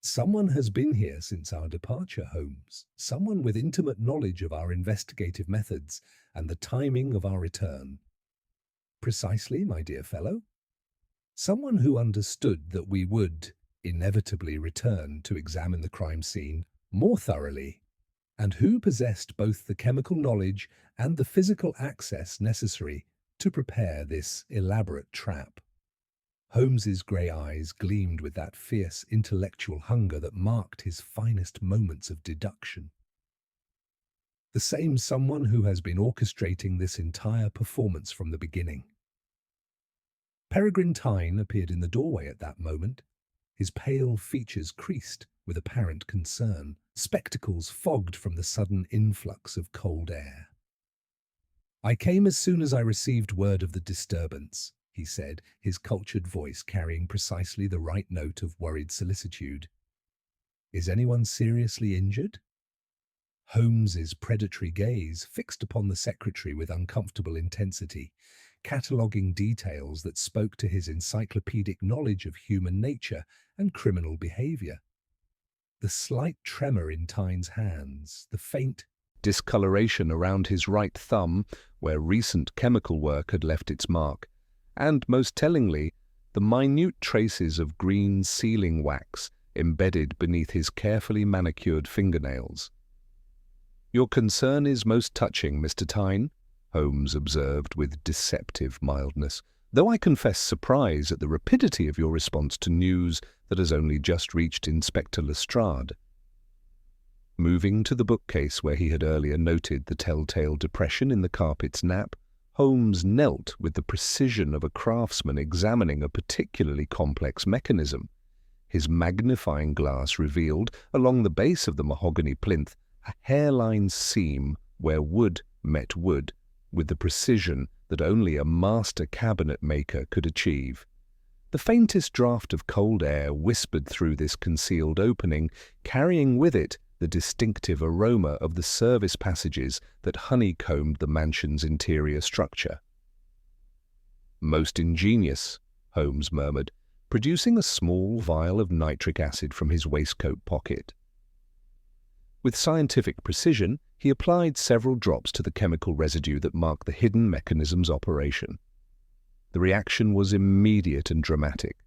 "Someone has been here since our departure, Holmes. Someone with intimate knowledge of our investigative methods and the timing of our return." "Precisely, my dear fellow. Someone who understood that we would inevitably return to examine the crime scene more thoroughly, and who possessed both the chemical knowledge and the physical access necessary to prepare this elaborate trap." Holmes's grey eyes gleamed with that fierce intellectual hunger that marked his finest moments of deduction. "The same someone who has been orchestrating this entire performance from the beginning." Peregrine Tyne appeared in the doorway at that moment, his pale features creased with apparent concern, spectacles fogged from the sudden influx of cold air. I came as soon as I received word of the disturbance, he said, his cultured voice carrying precisely the right note of worried solicitude. Is anyone seriously injured? Holmes's predatory gaze fixed upon the secretary with uncomfortable intensity, cataloguing details that spoke to his encyclopedic knowledge of human nature and criminal behavior. The slight tremor in Tyne's hands, the faint discoloration around his right thumb, where recent chemical work had left its mark, and, most tellingly, the minute traces of green sealing wax embedded beneath his carefully manicured fingernails. "Your concern is most touching, Mr. Tyne," Holmes observed with deceptive mildness, "though I confess surprise at the rapidity of your response to news that has only just reached Inspector Lestrade." Moving to the bookcase where he had earlier noted the telltale depression in the carpet's nap, Holmes knelt with the precision of a craftsman examining a particularly complex mechanism. His magnifying glass revealed, along the base of the mahogany plinth, a hairline seam where wood met wood, with the precision that only a master cabinet maker could achieve. The faintest draught of cold air whispered through this concealed opening, carrying with it the distinctive aroma of the service passages that honeycombed the mansion's interior structure. "Most ingenious," Holmes murmured, producing a small vial of nitric acid from his waistcoat pocket. With scientific precision, he applied several drops to the chemical residue that marked the hidden mechanism's operation. The reaction was immediate and dramatic.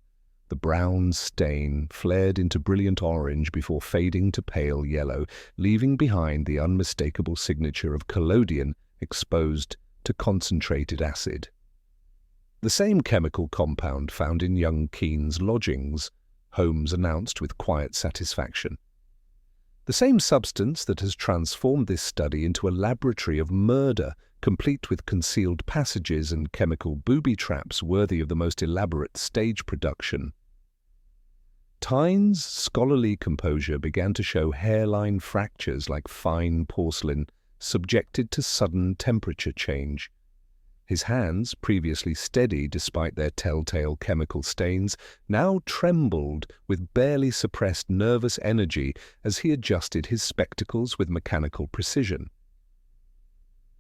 The brown stain flared into brilliant orange before fading to pale yellow, leaving behind the unmistakable signature of collodion exposed to concentrated acid. "The same chemical compound found in young Keene's lodgings," Holmes announced with quiet satisfaction. "The same substance that has transformed this study into a laboratory of murder, complete with concealed passages and chemical booby-traps worthy of the most elaborate stage production." Tyne's scholarly composure began to show hairline fractures like fine porcelain, subjected to sudden temperature change. His hands, previously steady despite their telltale chemical stains, now trembled with barely suppressed nervous energy as he adjusted his spectacles with mechanical precision.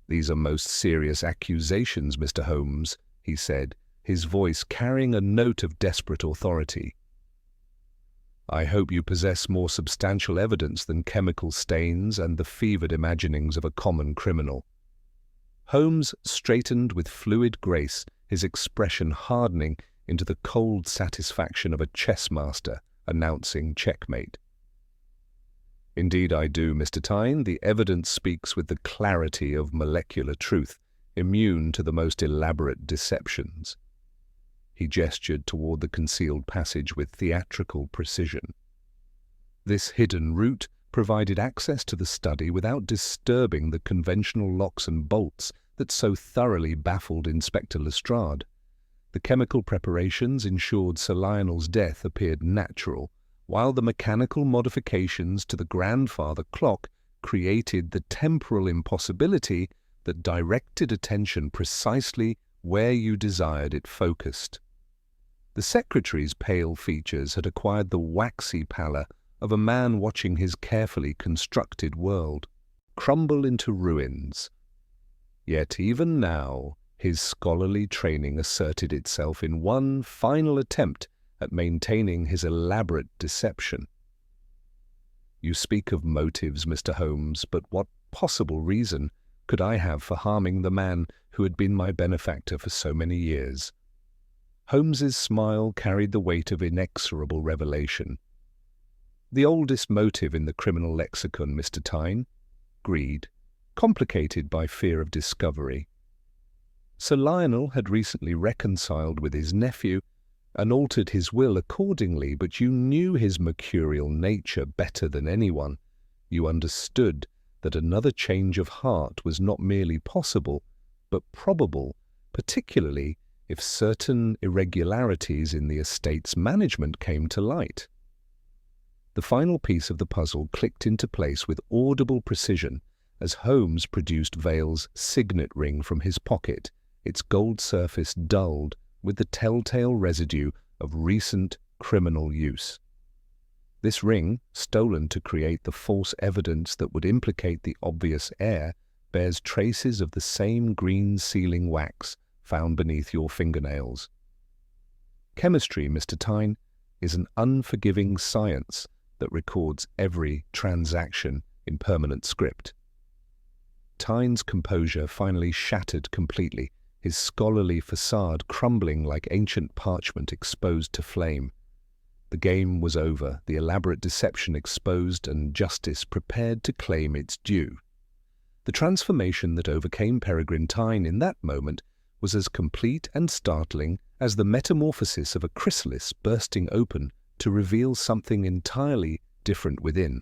"These are most serious accusations, Mr. Holmes," he said, his voice carrying a note of desperate authority. "I hope you possess more substantial evidence than chemical stains and the fevered imaginings of a common criminal." Holmes straightened with fluid grace, his expression hardening into the cold satisfaction of a chess master announcing checkmate. "Indeed I do, Mr. Tyne. The evidence speaks with the clarity of molecular truth, immune to the most elaborate deceptions." He gestured toward the concealed passage with theatrical precision. This hidden route provided access to the study without disturbing the conventional locks and bolts that so thoroughly baffled Inspector Lestrade. The chemical preparations ensured Sir Lionel's death appeared natural, while the mechanical modifications to the grandfather clock created the temporal impossibility that directed attention precisely where you desired it focused. The secretary's pale features had acquired the waxy pallor of a man watching his carefully constructed world crumble into ruins. Yet even now, his scholarly training asserted itself in one final attempt at maintaining his elaborate deception. "You speak of motives, Mr. Holmes, but what possible reason could I have for harming the man who had been my benefactor for so many years?" Holmes's smile carried the weight of inexorable revelation. "The oldest motive in the criminal lexicon, Mr. Tyne: greed, complicated by fear of discovery. Sir Lionel had recently reconciled with his nephew and altered his will accordingly, but you knew his mercurial nature better than anyone. You understood that another change of heart was not merely possible, but probable, particularly if certain irregularities in the estate's management came to light." The final piece of the puzzle clicked into place with audible precision as Holmes produced Vale's signet ring from his pocket, its gold surface dulled with the telltale residue of recent criminal use. This ring, stolen to create the false evidence that would implicate the obvious heir, bears traces of the same green sealing wax found beneath your fingernails. Chemistry, Mr. Tyne, is an unforgiving science that records every transaction in permanent script. Tyne's composure finally shattered completely, his scholarly facade crumbling like ancient parchment exposed to flame. The game was over, the elaborate deception exposed, and justice prepared to claim its due. The transformation that overcame Peregrine Tyne in that moment was as complete and startling as the metamorphosis of a chrysalis bursting open to reveal something entirely different within.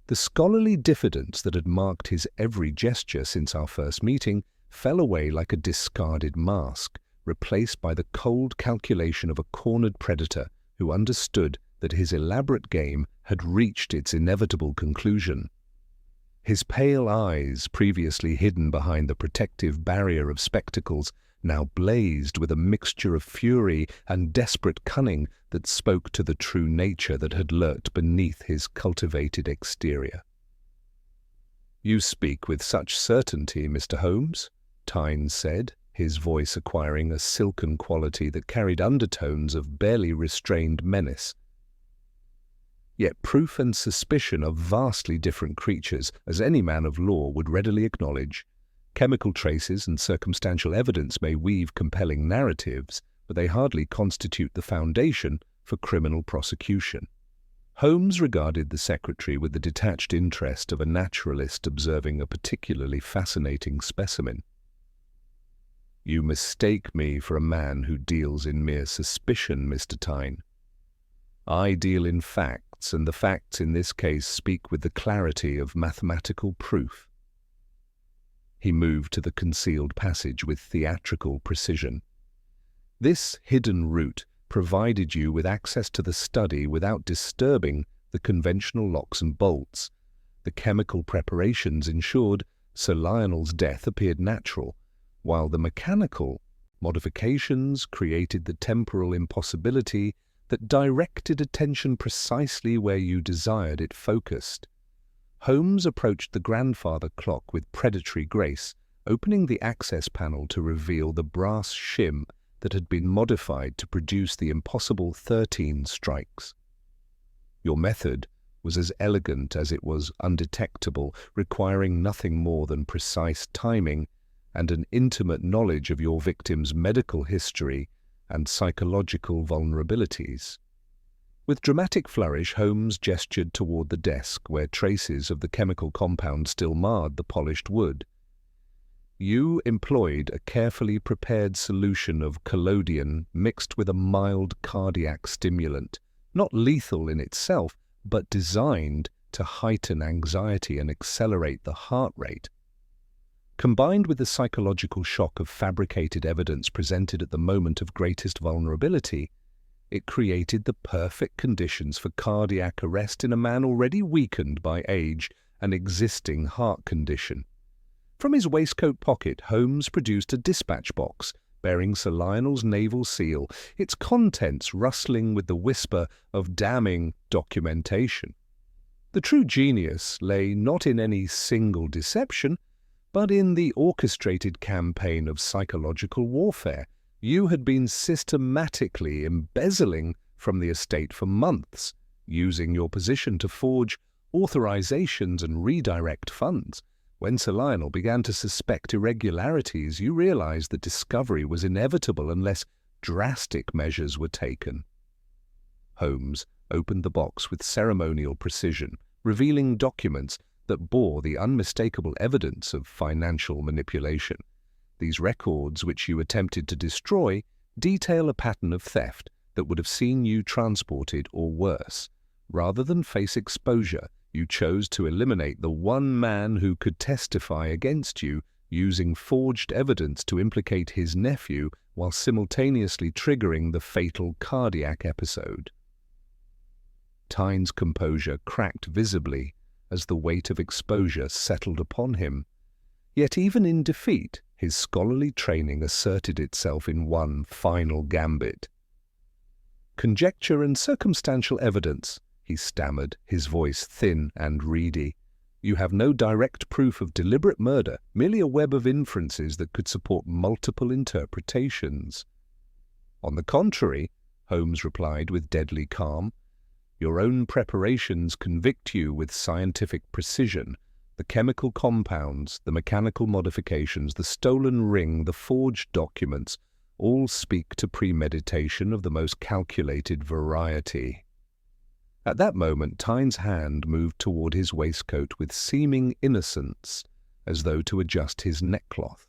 The scholarly diffidence that had marked his every gesture since our first meeting fell away like a discarded mask, replaced by the cold calculation of a cornered predator who understood that his elaborate game had reached its inevitable conclusion. His pale eyes, previously hidden behind the protective barrier of spectacles, now blazed with a mixture of fury and desperate cunning that spoke to the true nature that had lurked beneath his cultivated exterior. "You speak with such certainty, Mr. Holmes," Tyne said, his voice acquiring a silken quality that carried undertones of barely restrained menace. "Yet proof and suspicion are vastly different creatures, as any man of law would readily acknowledge. Chemical traces and circumstantial evidence may weave compelling narratives, but they hardly constitute the foundation for criminal prosecution." Holmes regarded the secretary with the detached interest of a naturalist observing a particularly fascinating specimen. "You mistake me for a man who deals in mere suspicion, Mr. Tyne. I deal in facts, and the facts in this case speak with the clarity of mathematical proof." He moved to the concealed passage with theatrical precision. This hidden route provided you with access to the study without disturbing the conventional locks and bolts. The chemical preparations ensured Sir Lionel's death appeared natural, while the mechanical modifications created the temporal impossibility that directed attention precisely where you desired it focused. Holmes approached the grandfather clock with predatory grace, opening the access panel to reveal the brass shim that had been modified to produce the impossible 13 strikes. Your method was as elegant as it was undetectable, requiring nothing more than precise timing and an intimate knowledge of your victim's medical history and psychological vulnerabilities. With dramatic flourish, Holmes gestured toward the desk where traces of the chemical compound still marred the polished wood. "You employed a carefully prepared solution of collodion mixed with a mild cardiac stimulant, not lethal in itself, but designed to heighten anxiety and accelerate the heart rate. Combined with the psychological shock of fabricated evidence presented at the moment of greatest vulnerability, it created the perfect conditions for cardiac arrest in a man already weakened by age and existing heart condition." From his waistcoat pocket, Holmes produced a dispatch box bearing Sir Lionel's naval seal, its contents rustling with the whisper of damning documentation. The true genius lay not in any single deception, but in the orchestrated campaign of psychological warfare. You had been systematically embezzling from the estate for months, using your position to forge authorizations and redirect funds. When Sir Lionel began to suspect irregularities, you realized that discovery was inevitable unless drastic measures were taken. Holmes opened the box with ceremonial precision, revealing documents that bore the unmistakable evidence of financial manipulation. These records, which you attempted to destroy, detail a pattern of theft that would have seen you transported or worse. Rather than face exposure, you chose to eliminate the one man who could testify against you, using forged evidence to implicate his nephew while simultaneously triggering the fatal cardiac episode. Tyne's composure cracked visibly as the weight of exposure settled upon him. Yet even in defeat, his scholarly training asserted itself in one final gambit. "Conjecture and circumstantial evidence," he stammered, his voice thin and reedy. "You have no direct proof of deliberate murder, merely a web of inferences that could support multiple interpretations." "On the contrary," Holmes replied with deadly calm, "your own preparations convict you with scientific precision. The chemical compounds, the mechanical modifications, the stolen ring, the forged documents, all speak to premeditation of the most calculated variety." At that moment, Tyne's hand moved toward his waistcoat with seeming innocence, as though to adjust his neckcloth.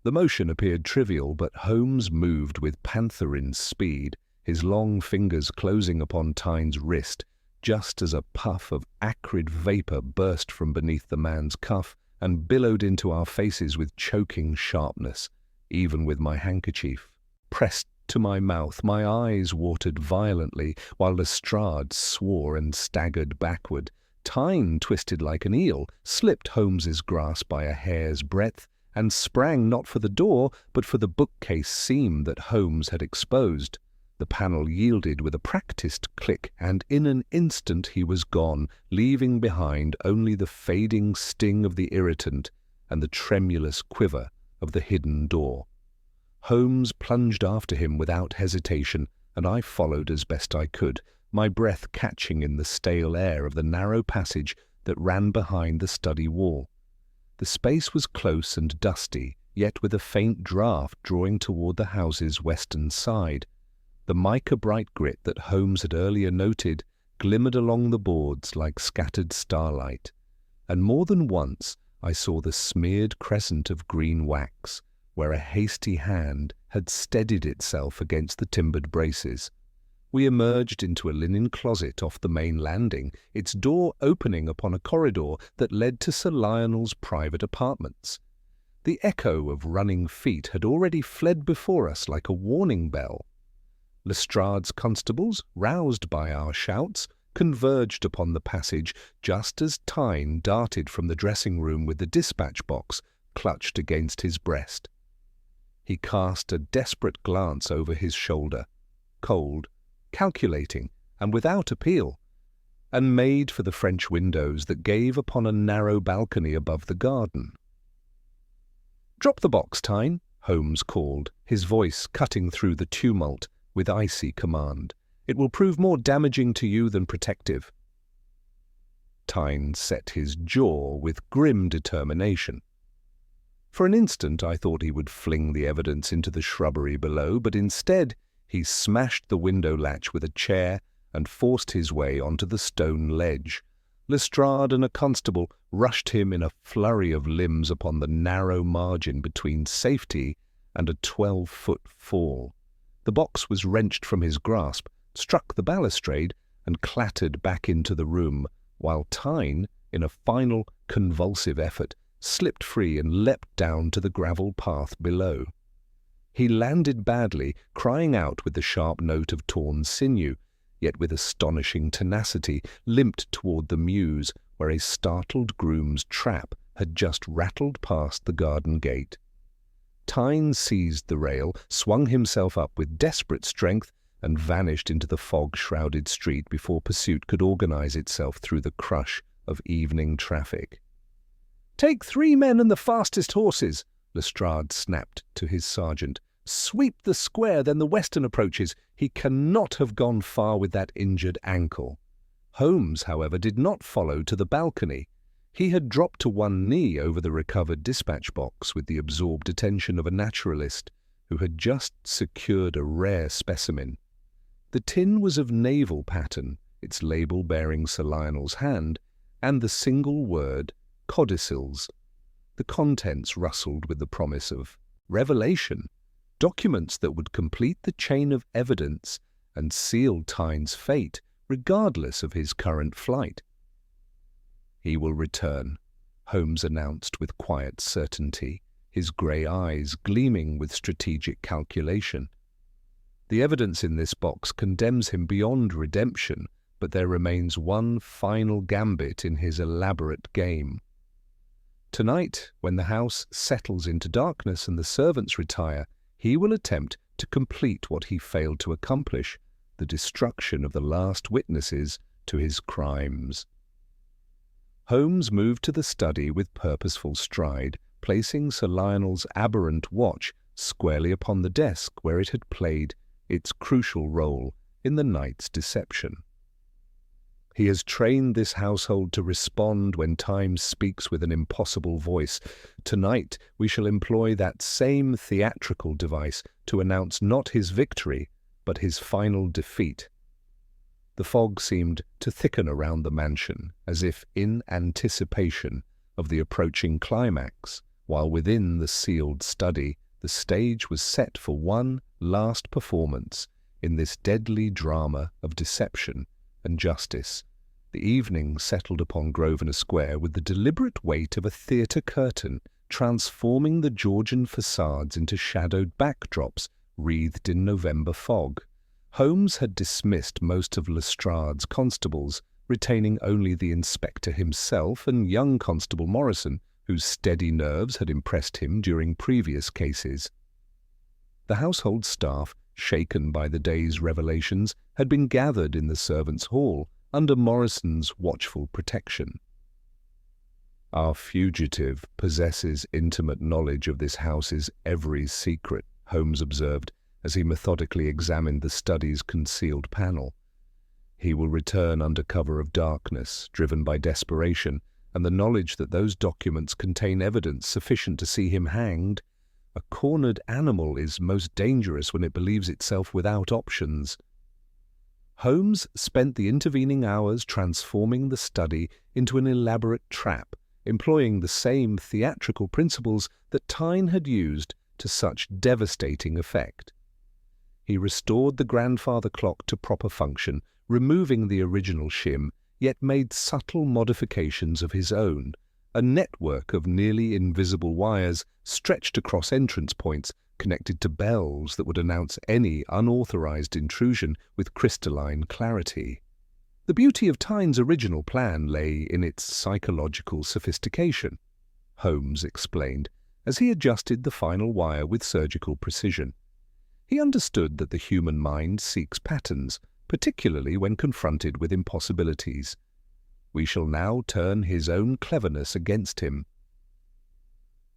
The motion appeared trivial, but Holmes moved with pantherine speed, his long fingers closing upon Tyne's wrist, just as a puff of acrid vapor burst from beneath the man's cuff and billowed into our faces with choking sharpness. Even with my handkerchief pressed to my mouth, my eyes watered violently, while Lestrade swore and staggered backward. Tyne twisted like an eel, slipped Holmes's grasp by a hair's breadth, and sprang not for the door, but for the bookcase seam that Holmes had exposed. The panel yielded with a practised click, and in an instant he was gone, leaving behind only the fading sting of the irritant and the tremulous quiver of the hidden door. Holmes plunged after him without hesitation, and I followed as best I could, my breath catching in the stale air of the narrow passage that ran behind the study wall. The space was close and dusty, yet with a faint draught drawing toward the house's western side. The mica-bright grit that Holmes had earlier noted glimmered along the boards like scattered starlight, and more than once I saw the smeared crescent of green wax, where a hasty hand had steadied itself against the timbered braces. We emerged into a linen closet off the main landing, its door opening upon a corridor that led to Sir Lionel's private apartments. The echo of running feet had already fled before us like a warning bell. Lestrade's constables, roused by our shouts, converged upon the passage just as Tyne darted from the dressing-room with the dispatch box clutched against his breast. He cast a desperate glance over his shoulder, cold, calculating, and without appeal, and made for the French windows that gave upon a narrow balcony above the garden. "Drop the box, Tyne," Holmes called, his voice cutting through the tumult with icy command. "It will prove more damaging to you than protective." Tyne set his jaw with grim determination. For an instant I thought he would fling the evidence into the shrubbery below, but instead he smashed the window latch with a chair and forced his way onto the stone ledge. Lestrade and a constable rushed him in a flurry of limbs upon the narrow margin between safety and a 12-foot fall. The box was wrenched from his grasp, struck the balustrade, and clattered back into the room, while Tyne, in a final convulsive effort, slipped free and leapt down to the gravel path below. He landed badly, crying out with the sharp note of torn sinew, yet with astonishing tenacity limped toward the mews where a startled groom's trap had just rattled past the garden gate. Tyne seized the rail, swung himself up with desperate strength, and vanished into the fog-shrouded street before pursuit could organize itself through the crush of evening traffic. "Take 3 men and the fastest horses," Lestrade snapped to his sergeant. "Sweep the square, then the western approaches. He cannot have gone far with that injured ankle." Holmes, however, did not follow to the balcony. He had dropped to one knee over the recovered dispatch box with the absorbed attention of a naturalist who had just secured a rare specimen. The tin was of naval pattern, its label bearing Sir Lionel's hand, and the single word codicils. The contents rustled with the promise of revelation, documents that would complete the chain of evidence and seal Tyne's fate, regardless of his current flight. "He will return," Holmes announced with quiet certainty, his grey eyes gleaming with strategic calculation. "The evidence in this box condemns him beyond redemption, but there remains one final gambit in his elaborate game. Tonight, when the house settles into darkness and the servants retire, he will attempt to complete what he failed to accomplish, the destruction of the last witnesses to his crimes. Holmes moved to the study with purposeful stride, placing Sir Lionel's aberrant watch squarely upon the desk where it had played its crucial role in the night's deception. He has trained this household to respond when time speaks with an impossible voice. Tonight we shall employ that same theatrical device to announce not his victory, but his final defeat. The fog seemed to thicken around the mansion, as if in anticipation of the approaching climax, while within the sealed study the stage was set for one last performance in this deadly drama of deception and justice. The evening settled upon Grosvenor Square with the deliberate weight of a theatre curtain, transforming the Georgian facades into shadowed backdrops wreathed in November fog. Holmes had dismissed most of Lestrade's constables, retaining only the inspector himself and young Constable Morrison, whose steady nerves had impressed him during previous cases. The household staff, shaken by the day's revelations, had been gathered in the servants' hall under Morrison's watchful protection. "Our fugitive possesses intimate knowledge of this house's every secret," Holmes observed, as he methodically examined the study's concealed panel. "He will return under cover of darkness, driven by desperation, and the knowledge that those documents contain evidence sufficient to see him hanged. A cornered animal is most dangerous when it believes itself without options." Holmes spent the intervening hours transforming the study into an elaborate trap, employing the same theatrical principles that Tyne had used to such devastating effect. He restored the grandfather clock to proper function, removing the original shim, yet made subtle modifications of his own. A network of nearly invisible wires stretched across entrance points, connected to bells that would announce any unauthorized intrusion with crystalline clarity. The beauty of Tyne's original plan lay in its psychological sophistication, Holmes explained, as he adjusted the final wire with surgical precision. He understood that the human mind seeks patterns, particularly when confronted with impossibilities. We shall now turn his own cleverness against him.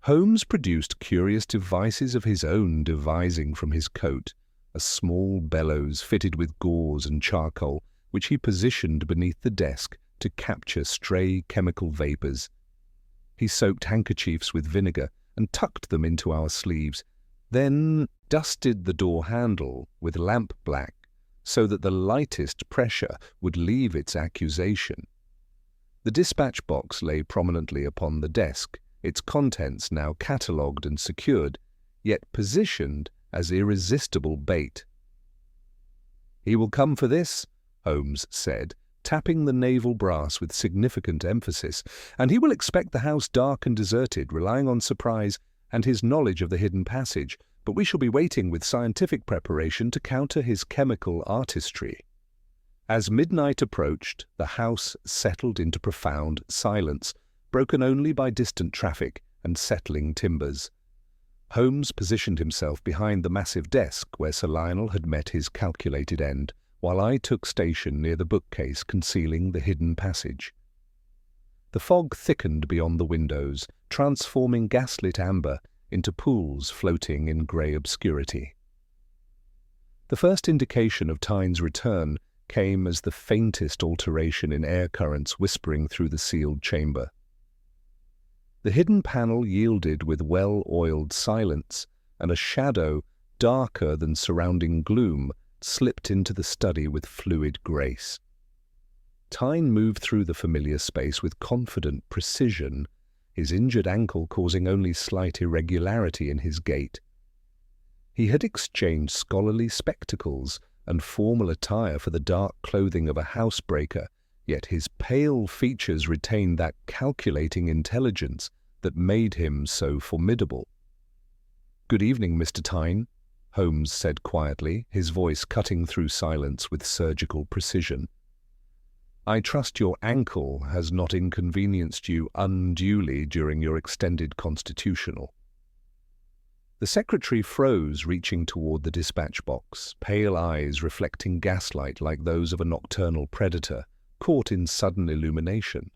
Holmes produced curious devices of his own devising from his coat, a small bellows fitted with gauze and charcoal, which he positioned beneath the desk to capture stray chemical vapors. He soaked handkerchiefs with vinegar and tucked them into our sleeves, then dusted the door handle with lamp black so that the lightest pressure would leave its accusation. The dispatch box lay prominently upon the desk, its contents now catalogued and secured, yet positioned as irresistible bait. "He will come for this," Holmes said, tapping the naval brass with significant emphasis, "and he will expect the house dark and deserted, relying on surprise and his knowledge of the hidden passage, but we shall be waiting with scientific preparation to counter his chemical artistry." As midnight approached, the house settled into profound silence, broken only by distant traffic and settling timbers. Holmes positioned himself behind the massive desk where Sir Lionel had met his calculated end, while I took station near the bookcase concealing the hidden passage. The fog thickened beyond the windows, transforming gaslit amber into pools floating in grey obscurity. The first indication of Tyne's return came as the faintest alteration in air currents whispering through the sealed chamber. The hidden panel yielded with well-oiled silence, and a shadow, darker than surrounding gloom, slipped into the study with fluid grace. Tyne moved through the familiar space with confident precision, his injured ankle causing only slight irregularity in his gait. He had exchanged scholarly spectacles and formal attire for the dark clothing of a housebreaker, yet his pale features retained that calculating intelligence that made him so formidable. "Good evening, Mr. Tyne," Holmes said quietly, his voice cutting through silence with surgical precision. I trust your ankle has not inconvenienced you unduly during your extended constitutional." The secretary froze, reaching toward the dispatch box, pale eyes reflecting gaslight like those of a nocturnal predator, caught in sudden illumination.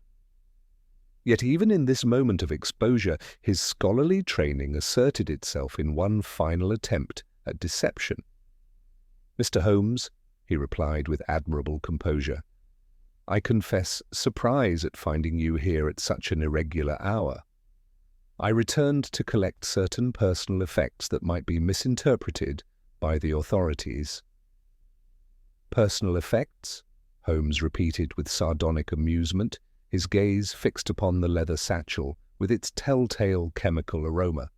Yet even in this moment of exposure, his scholarly training asserted itself in one final attempt at deception. "Mr. Holmes," he replied with admirable composure, "I confess surprise at finding you here at such an irregular hour. I returned to collect certain personal effects that might be misinterpreted by the authorities." "Personal effects?" Holmes repeated with sardonic amusement, his gaze fixed upon the leather satchel with its telltale chemical aroma.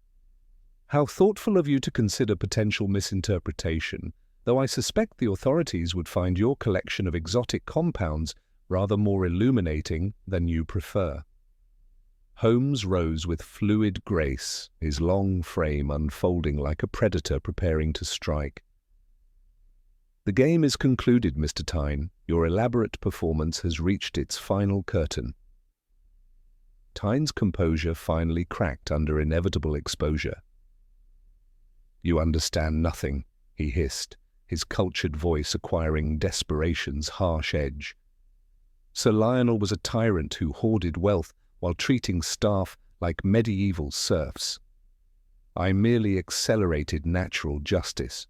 "How thoughtful of you to consider potential misinterpretation, though I suspect the authorities would find your collection of exotic compounds rather more illuminating than you prefer." Holmes rose with fluid grace, his long frame unfolding like a predator preparing to strike. "The game is concluded, Mr. Tyne. Your elaborate performance has reached its final curtain." Tyne's composure finally cracked under inevitable exposure. "You understand nothing," he hissed, his cultured voice acquiring desperation's harsh edge. "Sir Lionel was a tyrant who hoarded wealth while treating staff like medieval serfs. I merely accelerated natural justice."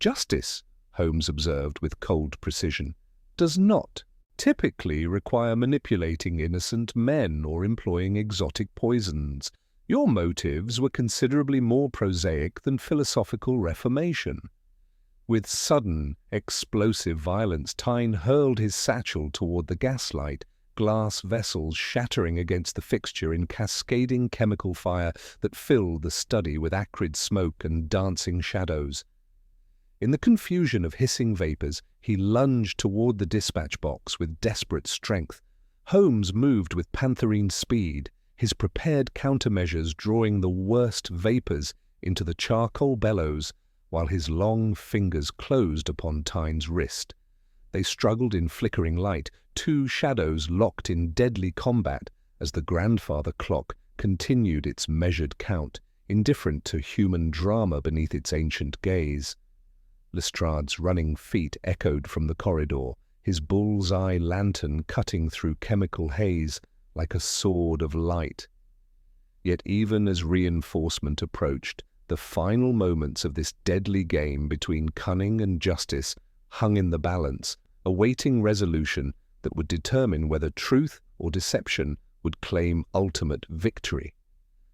"Justice," Holmes observed with cold precision, "does not typically require manipulating innocent men or employing exotic poisons. Your motives were considerably more prosaic than philosophical reformation." With sudden, explosive violence, Tyne hurled his satchel toward the gaslight, glass vessels shattering against the fixture in cascading chemical fire that filled the study with acrid smoke and dancing shadows. In the confusion of hissing vapors, he lunged toward the dispatch box with desperate strength. Holmes moved with pantherine speed, his prepared countermeasures drawing the worst vapors into the charcoal bellows, while his long fingers closed upon Tyne's wrist. They struggled in flickering light, two shadows locked in deadly combat as the grandfather clock continued its measured count, indifferent to human drama beneath its ancient gaze. Lestrade's running feet echoed from the corridor, his bull's-eye lantern cutting through chemical haze like a sword of light. Yet even as reinforcement approached, the final moments of this deadly game between cunning and justice hung in the balance, awaiting resolution that would determine whether truth or deception would claim ultimate victory.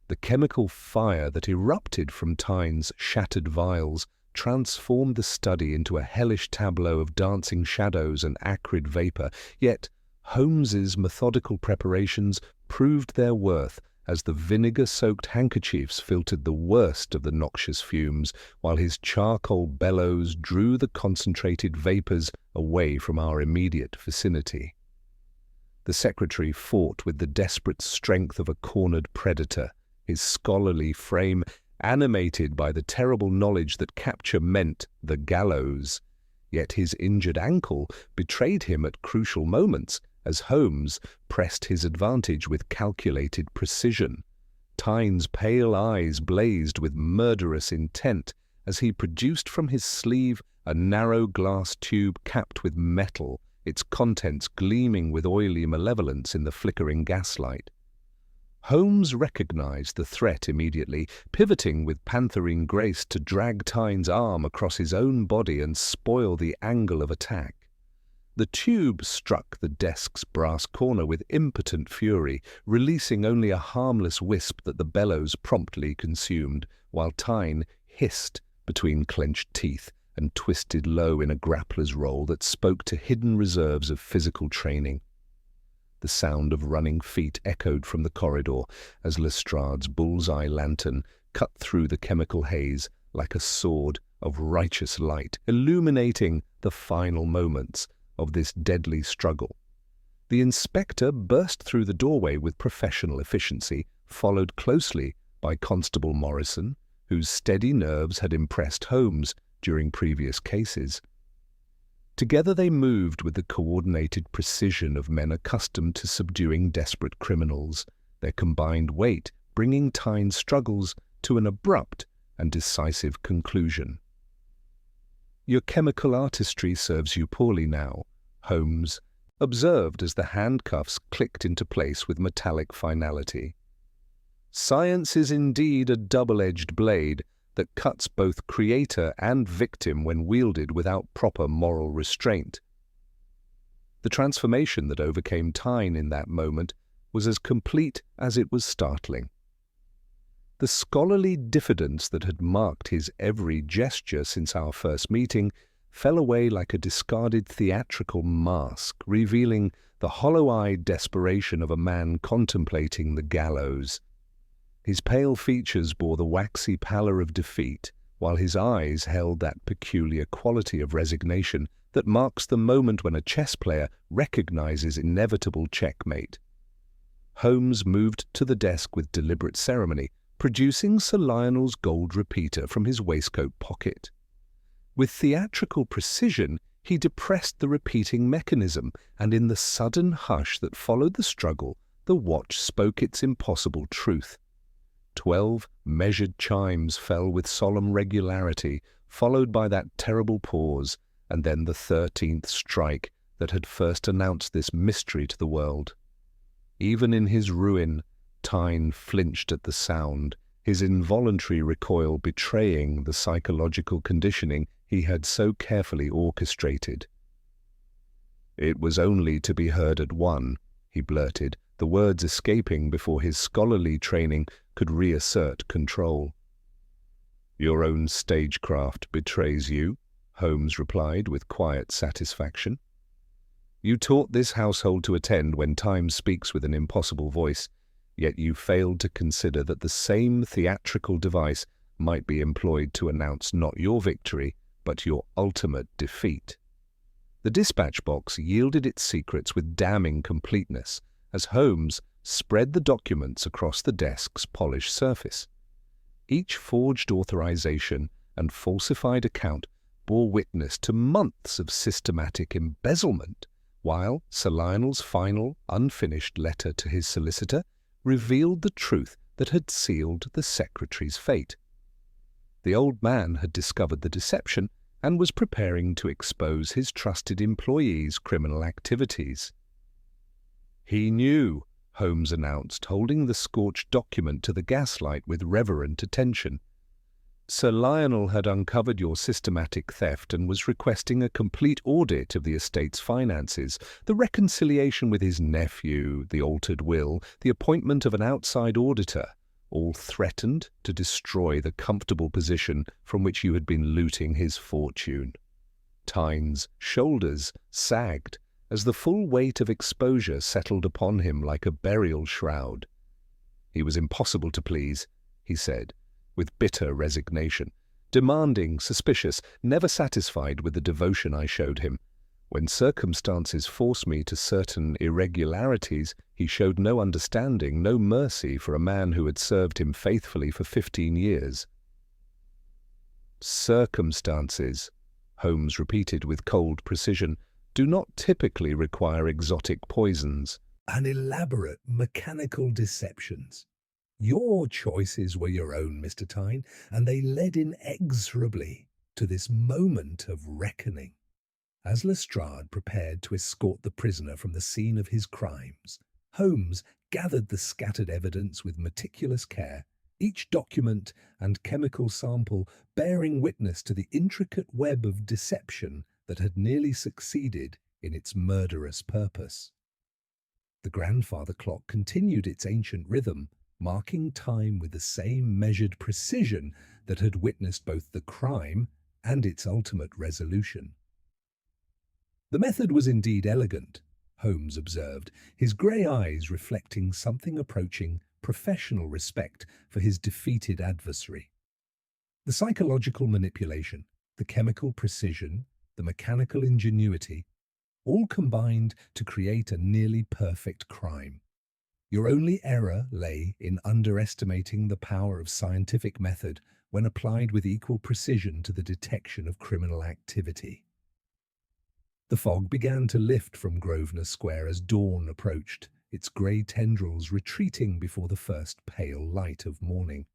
The chemical fire that erupted from Tyne's shattered vials transformed the study into a hellish tableau of dancing shadows and acrid vapor, yet Holmes's methodical preparations proved their worth as the vinegar-soaked handkerchiefs filtered the worst of the noxious fumes, while his charcoal bellows drew the concentrated vapors away from our immediate vicinity. The secretary fought with the desperate strength of a cornered predator, his scholarly frame animated by the terrible knowledge that capture meant the gallows. Yet his injured ankle betrayed him at crucial moments as Holmes pressed his advantage with calculated precision. Tyne's pale eyes blazed with murderous intent as he produced from his sleeve a narrow glass tube capped with metal, its contents gleaming with oily malevolence in the flickering gaslight. Holmes recognized the threat immediately, pivoting with pantherine grace to drag Tyne's arm across his own body and spoil the angle of attack. The tube struck the desk's brass corner with impotent fury, releasing only a harmless wisp that the bellows promptly consumed, while Tyne hissed between clenched teeth and twisted low in a grappler's roll that spoke to hidden reserves of physical training. The sound of running feet echoed from the corridor as Lestrade's bull's-eye lantern cut through the chemical haze like a sword of righteous light, illuminating the final moments of this deadly struggle. The inspector burst through the doorway with professional efficiency, followed closely by Constable Morrison, whose steady nerves had impressed Holmes during previous cases. Together they moved with the coordinated precision of men accustomed to subduing desperate criminals, their combined weight bringing Tyne's struggles to an abrupt and decisive conclusion. "Your chemical artistry serves you poorly now," Holmes observed as the handcuffs clicked into place with metallic finality. "Science is indeed a double-edged blade that cuts both creator and victim when wielded without proper moral restraint." The transformation that overcame Tyne in that moment was as complete as it was startling. The scholarly diffidence that had marked his every gesture since our first meeting fell away like a discarded theatrical mask, revealing the hollow-eyed desperation of a man contemplating the gallows. His pale features bore the waxy pallor of defeat, while his eyes held that peculiar quality of resignation that marks the moment when a chess player recognizes inevitable checkmate. Holmes moved to the desk with deliberate ceremony, producing Sir Lionel's gold repeater from his waistcoat pocket. With theatrical precision, he depressed the repeating mechanism, and in the sudden hush that followed the struggle, the watch spoke its impossible truth. 12 measured chimes fell with solemn regularity, followed by that terrible pause, and then the 13th strike that had first announced this mystery to the world. Even in his ruin, Tyne flinched at the sound, his involuntary recoil betraying the psychological conditioning he had so carefully orchestrated. "It was only to be heard at one," he blurted, the words escaping before his scholarly training could reassert control. "Your own stagecraft betrays you," Holmes replied with quiet satisfaction. "You taught this household to attend when time speaks with an impossible voice, yet you failed to consider that the same theatrical device might be employed to announce not your victory, but your ultimate defeat." The dispatch box yielded its secrets with damning completeness as Holmes spread the documents across the desk's polished surface. Each forged authorization and falsified account bore witness to months of systematic embezzlement, while Sir Lionel's final, unfinished letter to his solicitor revealed the truth that had sealed the secretary's fate. The old man had discovered the deception and was preparing to expose his trusted employee's criminal activities. "He knew," Holmes announced, holding the scorched document to the gaslight with reverent attention. "Sir Lionel had uncovered your systematic theft and was requesting a complete audit of the estate's finances, the reconciliation with his nephew, the altered will, the appointment of an outside auditor, all threatened to destroy the comfortable position from which you had been looting his fortune." Tyne's shoulders sagged as the full weight of exposure settled upon him like a burial shroud. "He was impossible to please," he said, with bitter resignation, demanding, suspicious, never satisfied with the devotion I showed him. When circumstances forced me to certain irregularities, he showed no understanding, no mercy for a man who had served him faithfully for 15 years. "Circumstances," Holmes repeated with cold precision, "do not typically require exotic poisons and elaborate mechanical deceptions. Your choices were your own, Mr. Tyne, and they led inexorably to this moment of reckoning." As Lestrade prepared to escort the prisoner from the scene of his crimes, Holmes gathered the scattered evidence with meticulous care, each document and chemical sample bearing witness to the intricate web of deception that had nearly succeeded in its murderous purpose. The grandfather clock continued its ancient rhythm, marking time with the same measured precision that had witnessed both the crime and its ultimate resolution. The method was indeed elegant, Holmes observed, his grey eyes reflecting something approaching professional respect for his defeated adversary. The psychological manipulation, the chemical precision, the mechanical ingenuity, all combined to create a nearly perfect crime. Your only error lay in underestimating the power of scientific method when applied with equal precision to the detection of criminal activity. The fog began to lift from Grosvenor Square as dawn approached, its grey tendrils retreating before the first pale light of morning.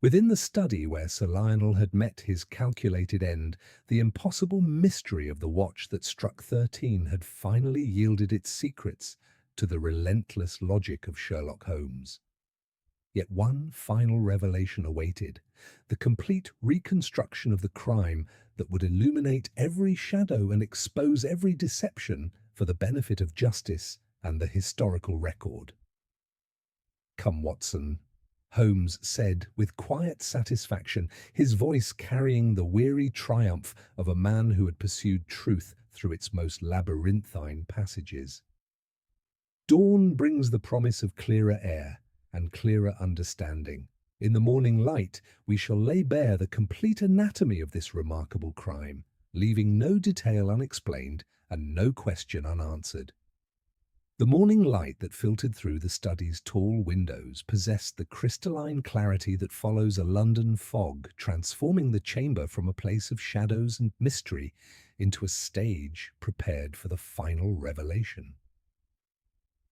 Within the study where Sir Lionel had met his calculated end, the impossible mystery of the watch that struck 13 had finally yielded its secrets to the relentless logic of Sherlock Holmes. Yet one final revelation awaited, the complete reconstruction of the crime that would illuminate every shadow and expose every deception for the benefit of justice and the historical record. "Come, Watson," Holmes said with quiet satisfaction, his voice carrying the weary triumph of a man who had pursued truth through its most labyrinthine passages. "Dawn brings the promise of clearer air and clearer understanding. In the morning light, we shall lay bare the complete anatomy of this remarkable crime, leaving no detail unexplained and no question unanswered." The morning light that filtered through the study's tall windows possessed the crystalline clarity that follows a London fog, transforming the chamber from a place of shadows and mystery into a stage prepared for the final revelation.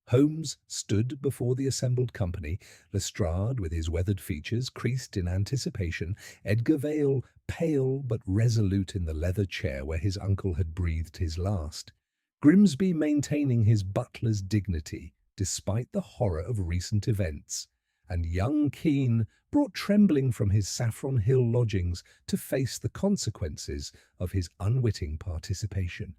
Holmes stood before the assembled company, Lestrade with his weathered features creased in anticipation, Edgar Vale pale but resolute in the leather chair where his uncle had breathed his last, Grimsby maintaining his butler's dignity despite the horror of recent events, and young Keane brought trembling from his Saffron Hill lodgings to face the consequences of his unwitting participation.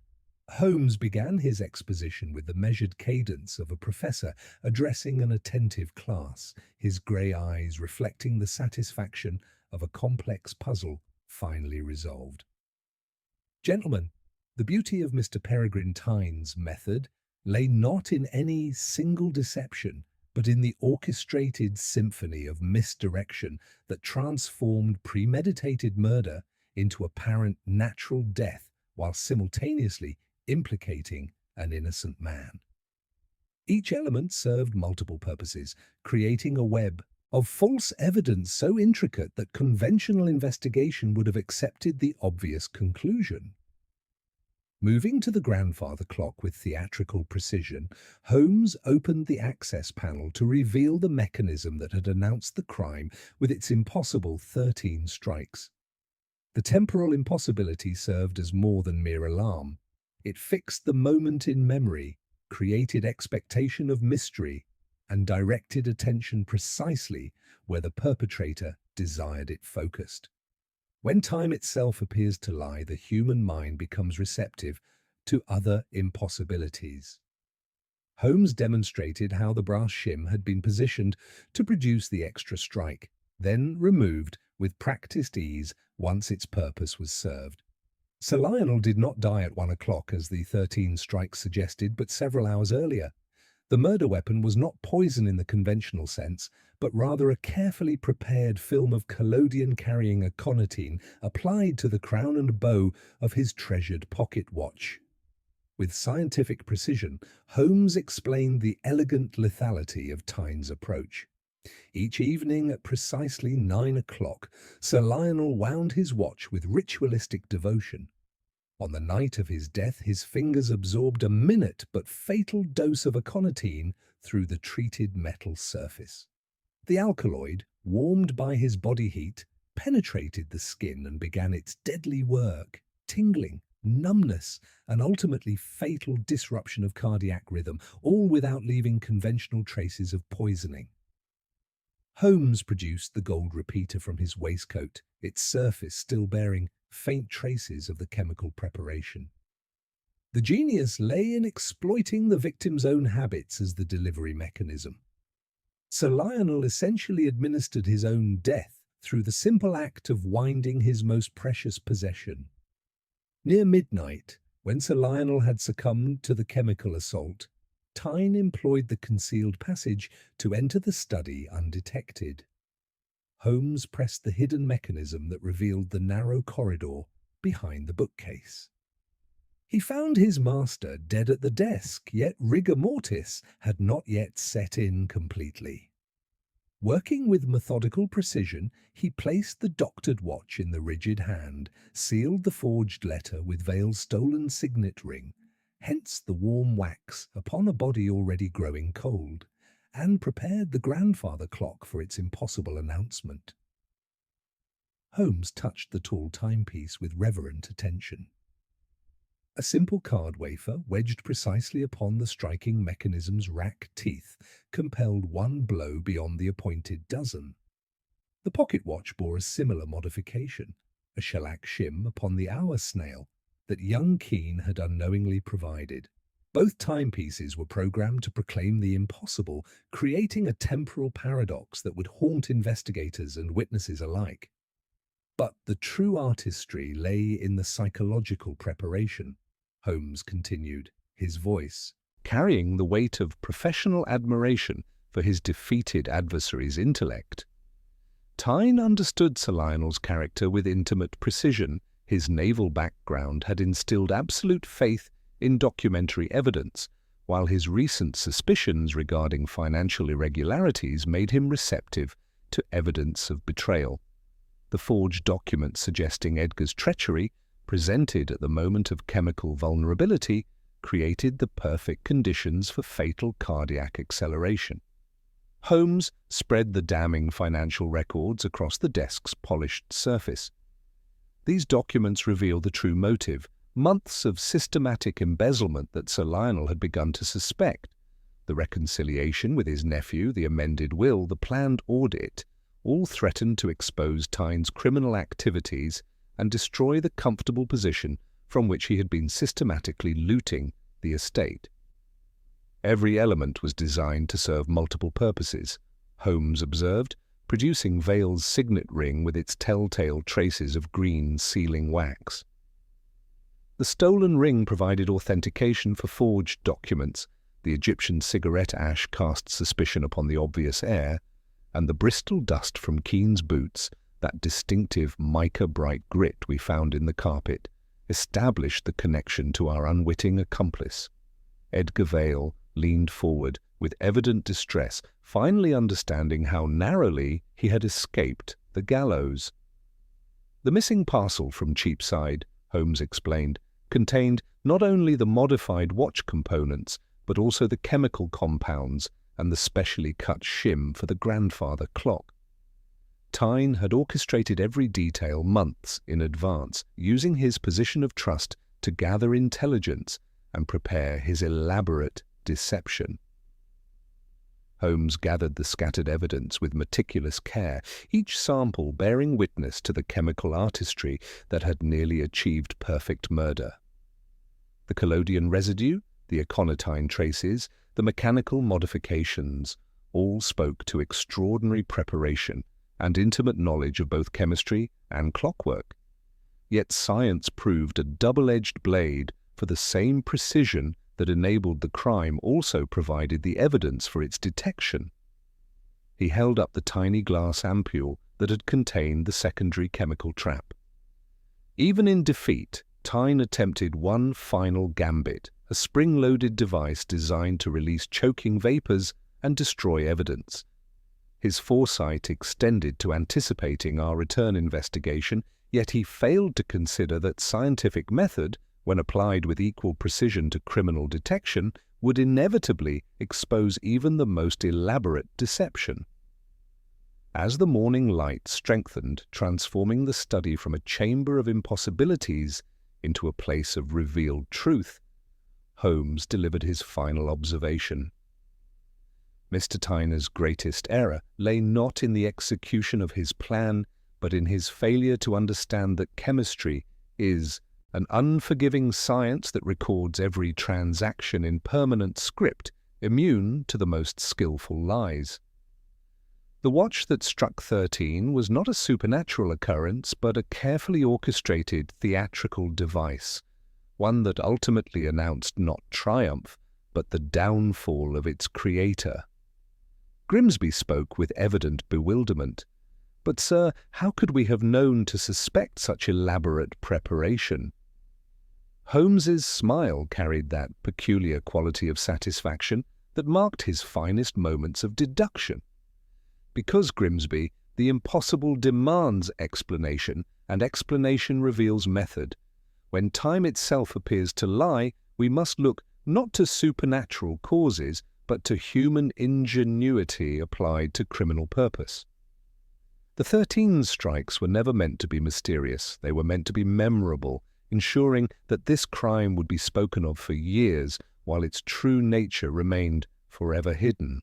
Holmes began his exposition with the measured cadence of a professor addressing an attentive class, his grey eyes reflecting the satisfaction of a complex puzzle finally resolved. "Gentlemen, the beauty of Mr. Peregrine Tynes's method lay not in any single deception, but in the orchestrated symphony of misdirection that transformed premeditated murder into apparent natural death while simultaneously implicating an innocent man. Each element served multiple purposes, creating a web of false evidence so intricate that conventional investigation would have accepted the obvious conclusion." Moving to the grandfather clock with theatrical precision, Holmes opened the access panel to reveal the mechanism that had announced the crime with its impossible 13 strikes. The temporal impossibility served as more than mere alarm. It fixed the moment in memory, created expectation of mystery, and directed attention precisely where the perpetrator desired it focused. When time itself appears to lie, the human mind becomes receptive to other impossibilities. Holmes demonstrated how the brass shim had been positioned to produce the extra strike, then removed with practiced ease once its purpose was served. Sir Lionel did not die at 1 o'clock as the 13 strikes suggested, but several hours earlier. The murder weapon was not poison in the conventional sense, but rather a carefully prepared film of collodion carrying aconitine applied to the crown and bow of his treasured pocket watch. With scientific precision, Holmes explained the elegant lethality of Tynes's approach. Each evening at precisely 9 o'clock, Sir Lionel wound his watch with ritualistic devotion. On the night of his death, his fingers absorbed a minute but fatal dose of aconitine through the treated metal surface. The alkaloid, warmed by his body heat, penetrated the skin and began its deadly work, tingling, numbness, and ultimately fatal disruption of cardiac rhythm, all without leaving conventional traces of poisoning. Holmes produced the gold repeater from his waistcoat, its surface still bearing faint traces of the chemical preparation. The genius lay in exploiting the victim's own habits as the delivery mechanism. Sir Lionel essentially administered his own death through the simple act of winding his most precious possession. Near midnight, when Sir Lionel had succumbed to the chemical assault, Tyne employed the concealed passage to enter the study undetected. Holmes pressed the hidden mechanism that revealed the narrow corridor behind the bookcase. He found his master dead at the desk, yet rigor mortis had not yet set in completely. Working with methodical precision, he placed the doctored watch in the rigid hand, sealed the forged letter with Vale's stolen signet ring, hence the warm wax upon a body already growing cold, and prepared the grandfather clock for its impossible announcement. Holmes touched the tall timepiece with reverent attention. A simple card wafer, wedged precisely upon the striking mechanism's rack teeth, compelled one blow beyond the appointed dozen. The pocket watch bore a similar modification, a shellac shim upon the hour snail that young Keene had unknowingly provided. Both timepieces were programmed to proclaim the impossible, creating a temporal paradox that would haunt investigators and witnesses alike. But the true artistry lay in the psychological preparation, Holmes continued, his voice carrying the weight of professional admiration for his defeated adversary's intellect. Tyne understood Sir Lionel's character with intimate precision. His naval background had instilled absolute faith in documentary evidence, while his recent suspicions regarding financial irregularities made him receptive to evidence of betrayal. The forged documents suggesting Edgar's treachery, presented at the moment of chemical vulnerability, created the perfect conditions for fatal cardiac acceleration. Holmes spread the damning financial records across the desk's polished surface. These documents reveal the true motive, months of systematic embezzlement that Sir Lionel had begun to suspect. The reconciliation with his nephew, the amended will, the planned audit, all threatened to expose Tyne's criminal activities and destroy the comfortable position from which he had been systematically looting the estate. Every element was designed to serve multiple purposes, Holmes observed, producing Vale's signet ring with its telltale traces of green sealing wax. The stolen ring provided authentication for forged documents, the Egyptian cigarette ash cast suspicion upon the obvious heir, and the Bristol dust from Keene's boots, that distinctive mica-bright grit we found in the carpet, established the connection to our unwitting accomplice. Edgar Vale leaned forward with evident distress, finally understanding how narrowly he had escaped the gallows. The missing parcel from Cheapside, Holmes explained, contained not only the modified watch components, but also the chemical compounds and the specially cut shim for the grandfather clock. Tyne had orchestrated every detail months in advance, using his position of trust to gather intelligence and prepare his elaborate deception. Holmes gathered the scattered evidence with meticulous care, each sample bearing witness to the chemical artistry that had nearly achieved perfect murder. The collodion residue, the aconitine traces, the mechanical modifications, all spoke to extraordinary preparation and intimate knowledge of both chemistry and clockwork. Yet science proved a double-edged blade, for the same precision that enabled the crime also provided the evidence for its detection. He held up the tiny glass ampule that had contained the secondary chemical trap. Even in defeat, Tyne attempted one final gambit, a spring-loaded device designed to release choking vapors and destroy evidence. His foresight extended to anticipating our return investigation, yet he failed to consider that scientific method, when applied with equal precision to criminal detection, would inevitably expose even the most elaborate deception. As the morning light strengthened, transforming the study from a chamber of impossibilities into a place of revealed truth, Holmes delivered his final observation. Mr. Tyner's greatest error lay not in the execution of his plan, but in his failure to understand that chemistry is an unforgiving science that records every transaction in permanent script, immune to the most skillful lies. The watch that struck 13 was not a supernatural occurrence, but a carefully orchestrated theatrical device, one that ultimately announced not triumph, but the downfall of its creator. Grimsby spoke with evident bewilderment. "But, sir, how could we have known to suspect such elaborate preparation?" Holmes's smile carried that peculiar quality of satisfaction that marked his finest moments of deduction. "Because, Grimsby, the impossible demands explanation, and explanation reveals method. When time itself appears to lie, we must look not to supernatural causes, but to human ingenuity applied to criminal purpose. The 13 strikes were never meant to be mysterious. They were meant to be memorable, ensuring that this crime would be spoken of for years while its true nature remained forever hidden.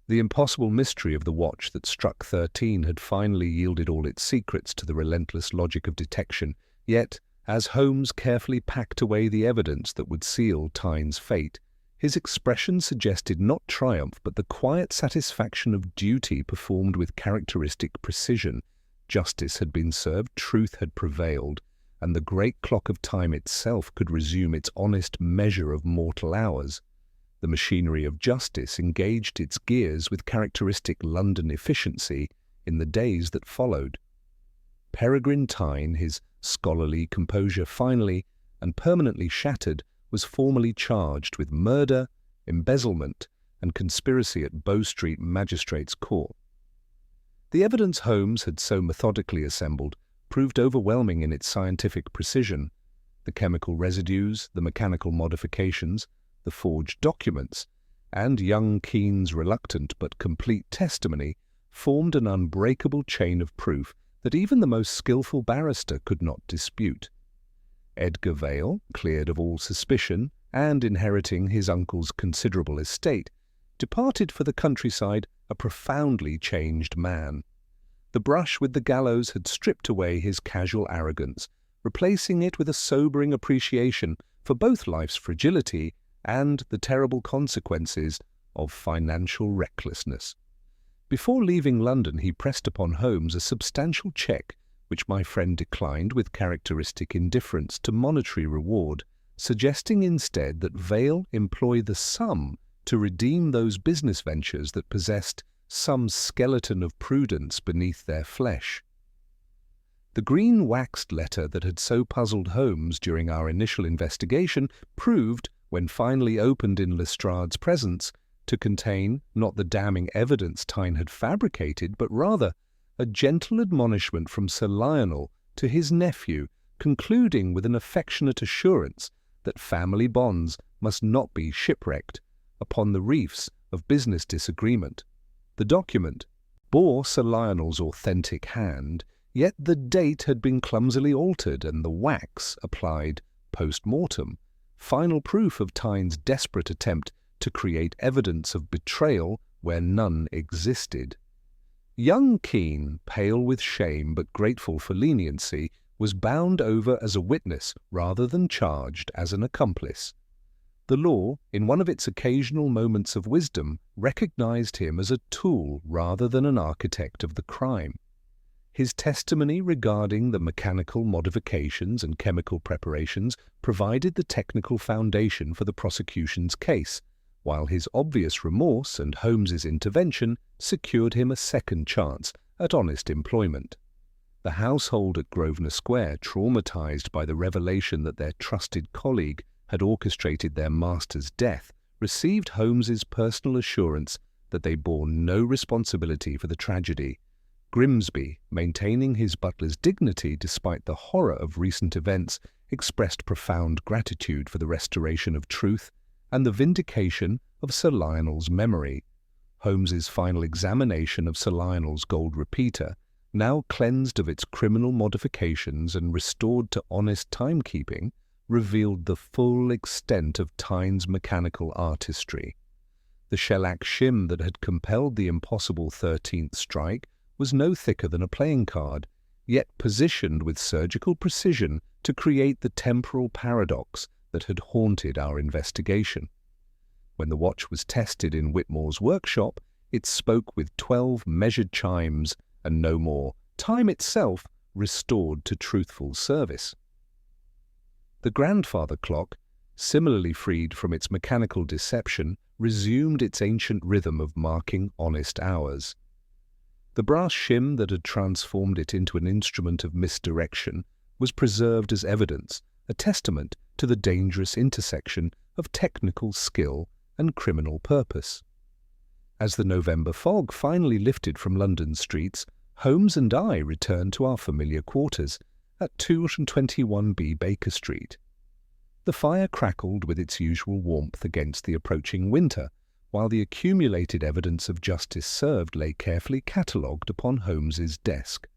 The impossible mystery of the watch that struck 13 had finally yielded all its secrets to the relentless logic of detection, yet, as Holmes carefully packed away the evidence that would seal Tyne's fate, his expression suggested not triumph but the quiet satisfaction of duty performed with characteristic precision. Justice had been served, truth had prevailed, and the great clock of time itself could resume its honest measure of mortal hours. The machinery of justice engaged its gears with characteristic London efficiency in the days that followed. Peregrine Tyne, his scholarly composure finally and permanently shattered, was formally charged with murder, embezzlement, and conspiracy at Bow Street Magistrates' Court. The evidence Holmes had so methodically assembled proved overwhelming in its scientific precision. The chemical residues, the mechanical modifications, the forged documents, and young Keene's reluctant but complete testimony formed an unbreakable chain of proof that even the most skillful barrister could not dispute. Edgar Vale, cleared of all suspicion and inheriting his uncle's considerable estate, departed for the countryside a profoundly changed man. The brush with the gallows had stripped away his casual arrogance, replacing it with a sobering appreciation for both life's fragility and the terrible consequences of financial recklessness. Before leaving London, he pressed upon Holmes a substantial cheque, which my friend declined with characteristic indifference to monetary reward, suggesting instead that Vale employ the sum to redeem those business ventures that possessed some skeleton of prudence beneath their flesh. The green waxed letter that had so puzzled Holmes during our initial investigation proved, when finally opened in Lestrade's presence, to contain not the damning evidence Tyne had fabricated, but rather a gentle admonishment from Sir Lionel to his nephew, concluding with an affectionate assurance that family bonds must not be shipwrecked upon the reefs of business disagreement. The document bore Sir Lionel's authentic hand, yet the date had been clumsily altered and the wax applied post-mortem, final proof of Tyne's desperate attempt to create evidence of betrayal where none existed. Young Keene, pale with shame but grateful for leniency, was bound over as a witness rather than charged as an accomplice. The law, in one of its occasional moments of wisdom, recognized him as a tool rather than an architect of the crime. His testimony regarding the mechanical modifications and chemical preparations provided the technical foundation for the prosecution's case, while his obvious remorse and Holmes's intervention secured him a second chance at honest employment. The household at Grosvenor Square, traumatized by the revelation that their trusted colleague had orchestrated their master's death, received Holmes's personal assurance that they bore no responsibility for the tragedy. Grimsby, maintaining his butler's dignity despite the horror of recent events, expressed profound gratitude for the restoration of truth and the vindication of Sir Lionel's memory. Holmes's final examination of Sir Lionel's gold repeater, now cleansed of its criminal modifications and restored to honest timekeeping, revealed the full extent of Tyne's mechanical artistry. The shellac shim that had compelled the impossible 13th strike was no thicker than a playing card, yet positioned with surgical precision to create the temporal paradox that had haunted our investigation. When the watch was tested in Whitmore's workshop, it spoke with 12 measured chimes and no more, time itself restored to truthful service. The grandfather clock, similarly freed from its mechanical deception, resumed its ancient rhythm of marking honest hours. The brass shim that had transformed it into an instrument of misdirection was preserved as evidence, a testament to the dangerous intersection of technical skill and criminal purpose. As the November fog finally lifted from London's streets, Holmes and I returned to our familiar quarters at 221B Baker Street. The fire crackled with its usual warmth against the approaching winter, while the accumulated evidence of justice served lay carefully catalogued upon Holmes's desk.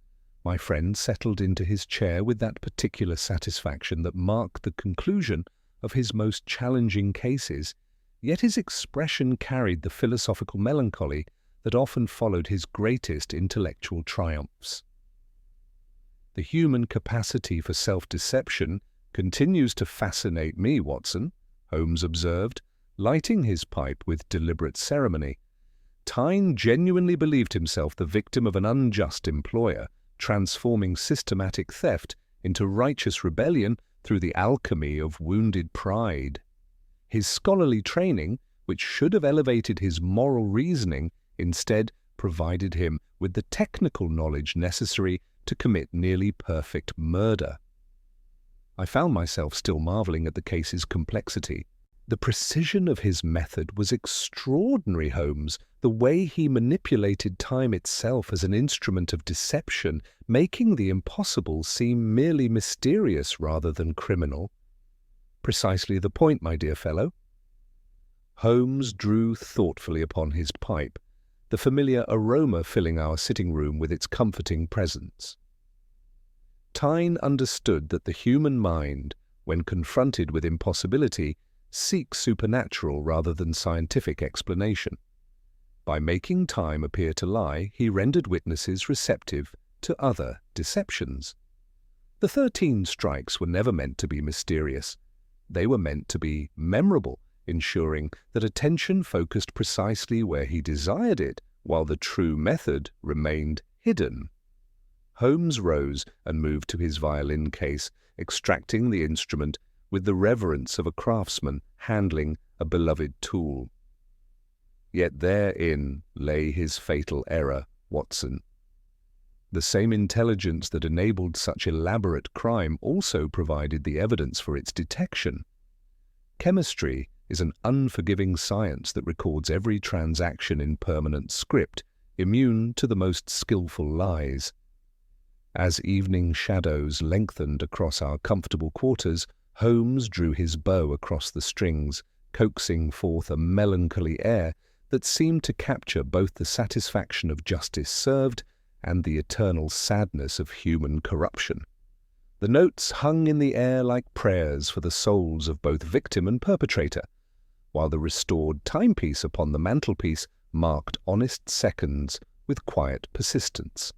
My friend settled into his chair with that particular satisfaction that marked the conclusion of his most challenging cases, yet his expression carried the philosophical melancholy that often followed his greatest intellectual triumphs. "The human capacity for self-deception continues to fascinate me, Watson," Holmes observed, lighting his pipe with deliberate ceremony. "Tyne genuinely believed himself the victim of an unjust employer, transforming systematic theft into righteous rebellion through the alchemy of wounded pride. His scholarly training, which should have elevated his moral reasoning, instead provided him with the technical knowledge necessary to commit nearly perfect murder." I found myself still marveling at the case's complexity. "The precision of his method was extraordinary, Holmes. The way he manipulated time itself as an instrument of deception, making the impossible seem merely mysterious rather than criminal." "Precisely the point, my dear fellow." Holmes drew thoughtfully upon his pipe, the familiar aroma filling our sitting room with its comforting presence. "Tyne understood that the human mind, when confronted with impossibility, seeks supernatural rather than scientific explanation. By making time appear to lie, he rendered witnesses receptive to other deceptions. The 13 strikes were never meant to be mysterious. They were meant to be memorable, ensuring that attention focused precisely where he desired it, while the true method remained hidden." Holmes rose and moved to his violin case, extracting the instrument with the reverence of a craftsman handling a beloved tool. "Yet therein lay his fatal error, Watson. The same intelligence that enabled such elaborate crime also provided the evidence for its detection. Chemistry is an unforgiving science that records every transaction in permanent script, immune to the most skillful lies. As evening shadows lengthened across our comfortable quarters, Holmes drew his bow across the strings, coaxing forth a melancholy air that seemed to capture both the satisfaction of justice served and the eternal sadness of human corruption. The notes hung in the air like prayers for the souls of both victim and perpetrator, while the restored timepiece upon the mantelpiece marked honest seconds with quiet persistence.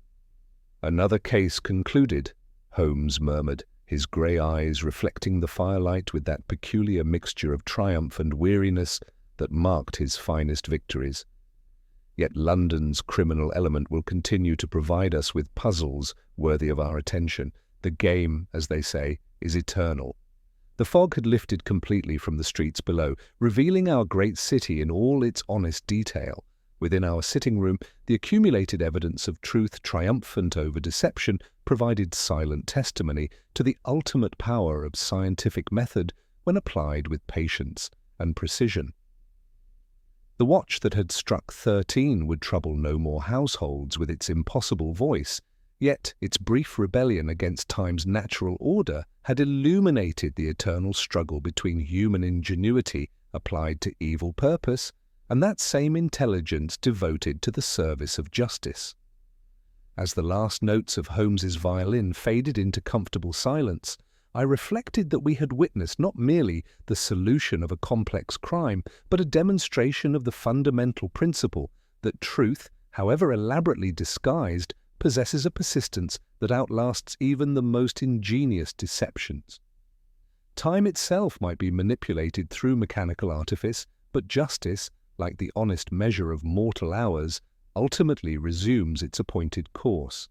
"Another case concluded," Holmes murmured, his grey eyes reflecting the firelight with that peculiar mixture of triumph and weariness that marked his finest victories. "Yet London's criminal element will continue to provide us with puzzles worthy of our attention. The game, as they say, is eternal." The fog had lifted completely from the streets below, revealing our great city in all its honest detail. Within our sitting room, the accumulated evidence of truth triumphant over deception provided silent testimony to the ultimate power of scientific method when applied with patience and precision. The watch that had struck 13 would trouble no more households with its impossible voice, yet its brief rebellion against time's natural order had illuminated the eternal struggle between human ingenuity applied to evil purpose and that same intelligence devoted to the service of justice. As the last notes of Holmes's violin faded into comfortable silence, I reflected that we had witnessed not merely the solution of a complex crime, but a demonstration of the fundamental principle that truth, however elaborately disguised, possesses a persistence that outlasts even the most ingenious deceptions. Time itself might be manipulated through mechanical artifice, but justice, like the honest measure of mortal hours, ultimately resumes its appointed course.